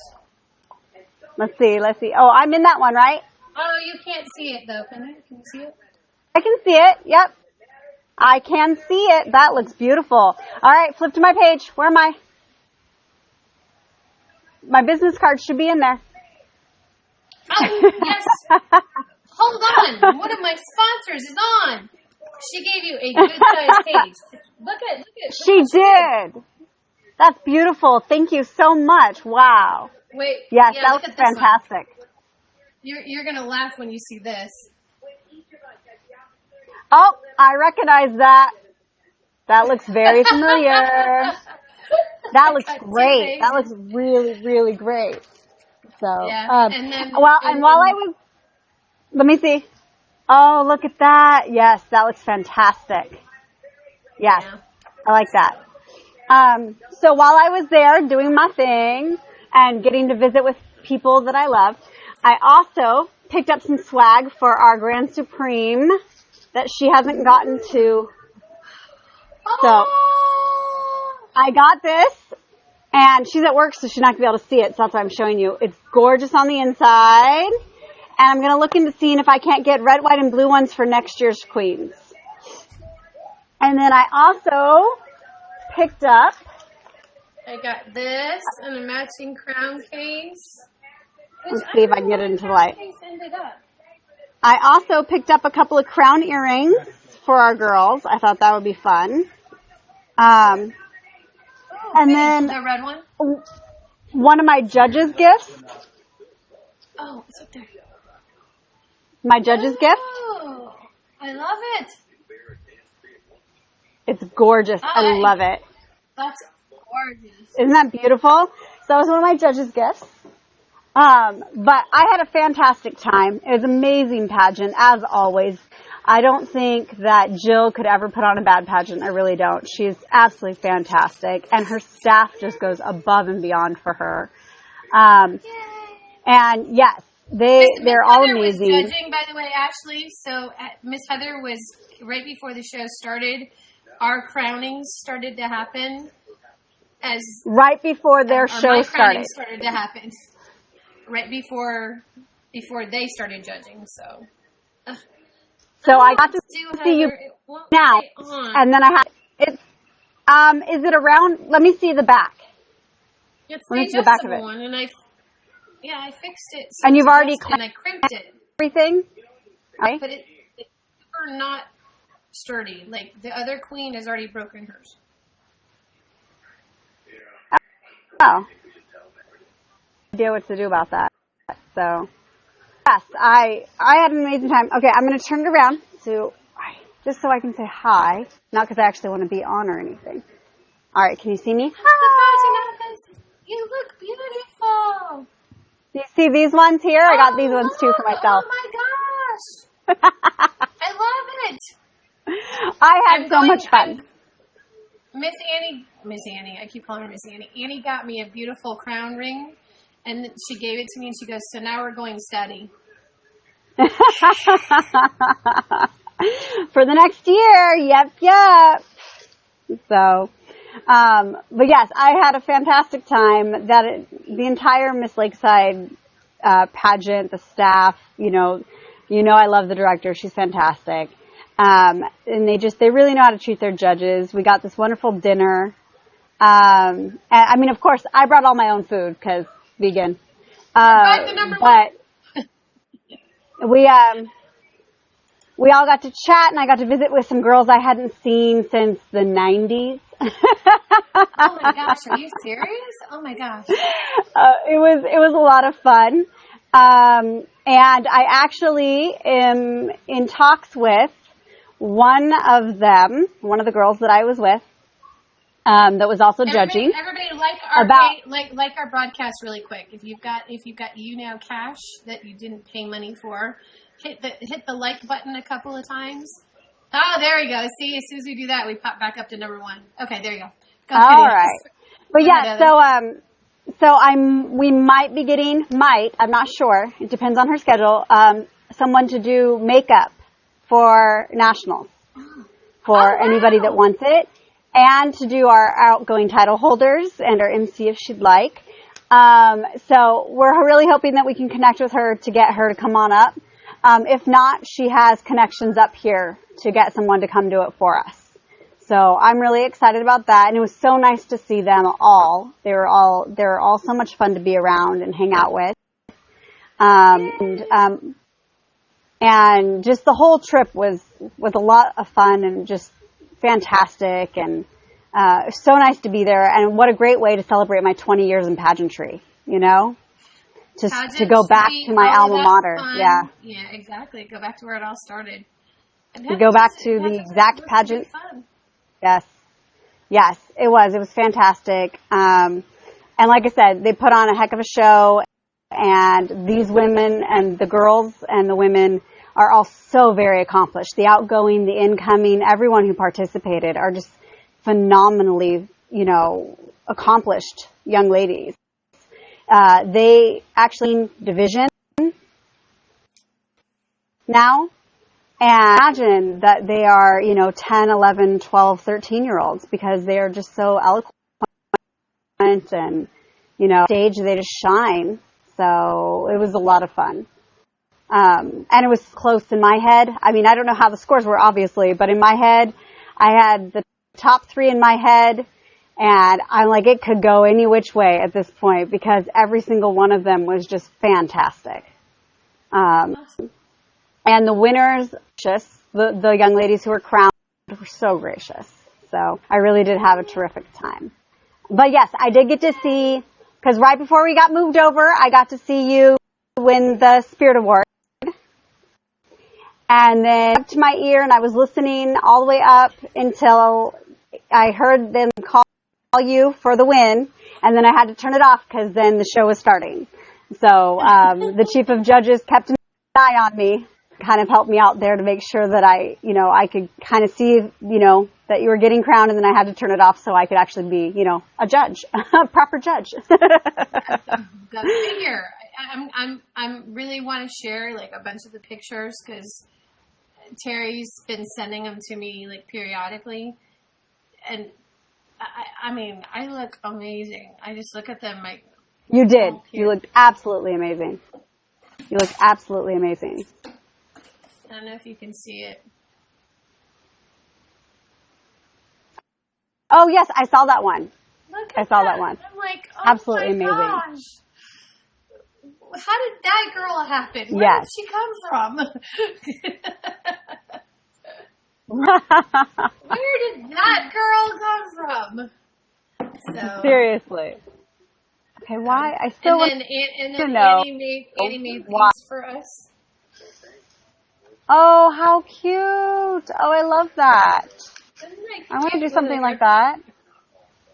let's see. Oh, I'm in that one, right? Oh, you can't see it though, can you? Can you see it? I can see it. Yep. I can see it. That looks beautiful. All right, flip to my page. Where am I? My business card should be in there. Oh, yes. Hold on. One of my sponsors is on. She gave you a good-sized page. Look at. She did. That's beautiful. Thank you so much. Wow. Wait. Yes, yeah, that was fantastic. You're gonna laugh when you see this. Oh, I recognize that. That looks very familiar. That looks Got two great. That looks babies. really, really great. So, Yeah. And then, while I was, let me see. Oh, look at that. Yes, that looks fantastic. Yes, yeah. I like that. So while I was there doing my thing and getting to visit with people that I love, I also picked up some swag for our Grand Supreme that she hasn't gotten to. So I got this, and she's at work, so she's not going to be able to see it, so that's why I'm showing you. It's gorgeous on the inside, and I'm going to look into seeing if I can't get red, white, and blue ones for next year's Queens. And then I also picked up, I got this and a matching crown case. let's see if I can get it into the light. Case ended up. I also picked up a couple of crown earrings for our girls. I thought that would be fun. And then The red one? one of my judges' gifts. Oh, it's up there. My judge's gift. Oh, I love it. It's gorgeous. I love it. That's gorgeous. Isn't that beautiful? So that was one of my judge's gifts. But I had a fantastic time. It was an amazing pageant, as always. I don't think that Jill could ever put on a bad pageant. I really don't. She's absolutely fantastic. And her staff just goes above and beyond for her. And yes, they're all amazing. Was judging, by the way, Ashley. So Miss Heather was right before the show started. Our crownings started to happen as right before their show started to happen. Right before they stared judging. So I got to see you now, and then I had it. Is it around? Let me see the back. It's let me the see the back of it. one, and I fixed it. So and you've already and I crimped it. Everything. Okay. But it's not sturdy. Like the other queen has already broken hers. Oh. Idea what to do about that. So, yes, I had an amazing time. Okay, I'm going to turn it around just so I can say hi, not because I actually want to be on or anything. All right, can you see me? Hi. You look beautiful. Do you see these ones here? I got these ones too for myself. Oh my gosh. I love it. I had so much fun. Miss Annie, I keep calling her Miss Annie. Annie got me a beautiful crown ring, and she gave it to me, and she goes, so now we're going steady. For the next year, yep. So, but yes, I had a fantastic time. The entire Miss Lakeside pageant, the staff, you know, I love the director. She's fantastic. And they really know how to treat their judges. We got this wonderful dinner. And I mean, of course, I brought all my own food because vegan. But we all got to chat, and I got to visit with some girls I hadn't seen since the 90s. Oh my gosh, are you serious? Oh my gosh. It was a lot of fun. And I actually am in talks with one of the girls that I was with, that was also judging. Everybody like our broadcast really quick. If you've got YouNow cash that you didn't pay money for, hit the like button a couple of times. Oh, there you go. See, as soon as we do that, we pop back up to number 1. Okay, there you go. All right. But yeah, we might be getting, I'm not sure. It depends on her schedule. Someone to do makeup for nationals for anybody that wants it, and to do our outgoing title holders and our MC if she'd like. So we're really hoping that we can connect with her to get her to come on up. If not, she has connections up here to get someone to come do it for us. So I'm really excited about that, and it was so nice to see them all. They were all so much fun to be around and hang out with. And just the whole trip was a lot of fun and just fantastic, and so nice to be there. And what a great way to celebrate my 20 years in pageantry, just to go back to my alma mater. Fun. Yeah, exactly. Go back to where it all started. To go back to the exact pageant. Yes, Yes, it was. It was fantastic. And like I said, they put on a heck of a show, and these women and the girls and the women are all so very accomplished. The outgoing, the incoming, everyone who participated are just phenomenally, accomplished young ladies. They actually division now. And imagine that they are, 10, 11, 12, 13-year-olds because they are just so eloquent and, stage, they just shine. So it was a lot of fun. And it was close in my head. I mean, I don't know how the scores were, obviously, but in my head, I had the top 3 in my head, and I'm like, it could go any which way at this point because every single one of them was just fantastic. And the winners, just the young ladies who were crowned, were so gracious. So I really did have a terrific time. But yes, I did get to see, because right before we got moved over, I got to see you win the Spirit Award. And then up to my ear, and I was listening all the way up until I heard them call you for the win, and then I had to turn it off because then the show was starting. So the chief of judges kept an eye on me, kind of helped me out there to make sure that I could kind of see, that you were getting crowned, and then I had to turn it off so I could actually be, a judge, a proper judge. Go figure. I'm really want to share like a bunch of the pictures because Terry's been sending them to me like periodically, and I mean I look amazing. I just look at them like you did. You looked absolutely amazing. You looked absolutely amazing. I don't know if you can see it. Oh yes, I saw that one. Look I at saw that one. I'm like, oh absolutely my amazing. Gosh. How did that girl happen? Where Yes. did she come from? Where did that girl come from? So seriously. Okay, why? I still and then Annie made these for us. Oh, how cute! Oh, I love that. I want to do something like that.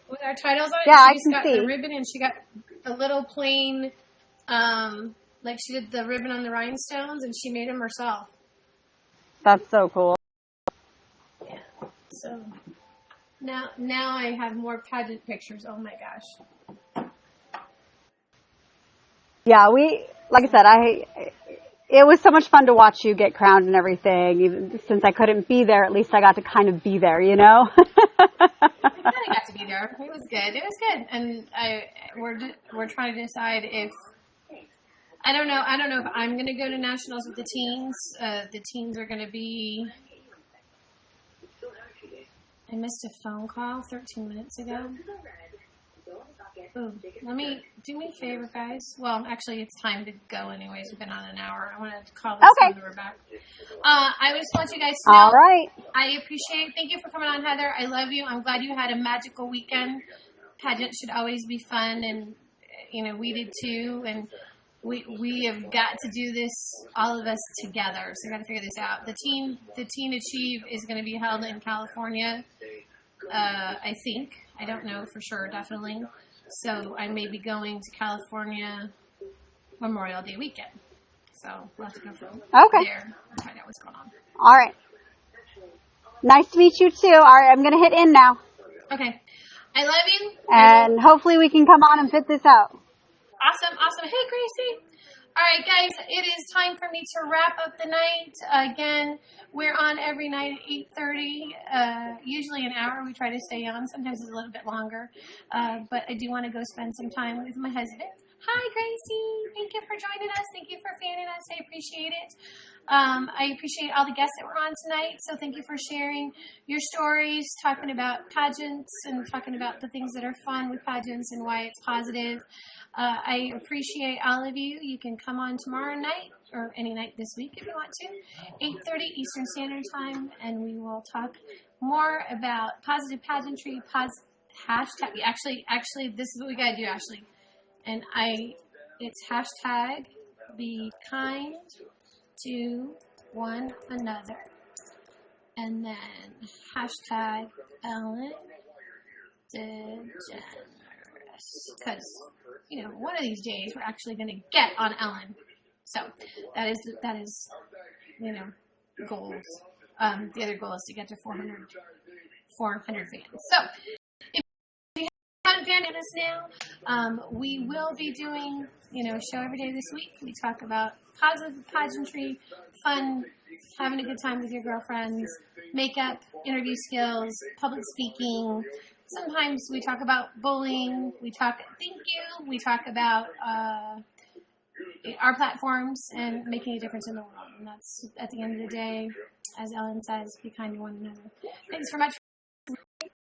With our titles on it, yeah, she's got the ribbon, and she got the little plain, like she did the ribbon on the rhinestones, and she made them herself. That's so cool. Yeah. So now I have more pageant pictures. Oh my gosh. Yeah, like I said, it was so much fun to watch you get crowned and everything. Even since I couldn't be there, at least I got to kind of be there, I kind of got to be there. It was good. It was good, and we're trying to decide if I don't know if I'm going to go to nationals with the teens. The teens are going to be. I missed a phone call 13 minutes ago. Ooh, do me a favor, guys. Well, actually, it's time to go anyways. We've been on an hour. I wanted to call this when we were back. I just want you guys to know. All right. I appreciate it. Thank you for coming on, Heather. I love you. I'm glad you had a magical weekend. Pageants should always be fun, and, we did too. And we have got to do this, all of us together. So we got to figure this out. The Teen Achieve is going to be held in California, I think. I don't know for sure, definitely. So I may be going to California Memorial Day weekend. So we'll have to go from there and find out what's going on. All right. Nice to meet you too. All right, I'm going to hit in now. Okay. I love you. And hopefully we can come on and fit this out. Awesome. Hey, Gracie. All right, guys, it is time for me to wrap up the night. Again, we're on every night at 8:30, usually an hour. We try to stay on. Sometimes it's a little bit longer. But I do want to go spend some time with my husband. Hi, Gracie. Thank you for joining us. Thank you for fanning us. I appreciate it. I appreciate all the guests that were on tonight. So thank you for sharing your stories, talking about pageants and talking about the things that are fun with pageants and why it's positive. I appreciate all of you. You can come on tomorrow night or any night this week if you want to, 8:30 Eastern Standard Time, and we will talk more about positive pageantry, hashtag. Actually, this is what we gotta do, Ashley. And it's hashtag be kind to one another. And then hashtag Ellen DeGeneres. Because, one of these days we're actually going to get on Ellen. So that is, goals. The other goal is to get to 400 fans. So if you haven't found us now, we will be doing, a show every day this week. We talk about positive pageantry, fun, having a good time with your girlfriends, makeup, interview skills, public speaking. Sometimes we talk about bullying. We talk about our platforms and making a difference in the world. And that's, at the end of the day, as Ellen says, be kind to one another. Thanks so much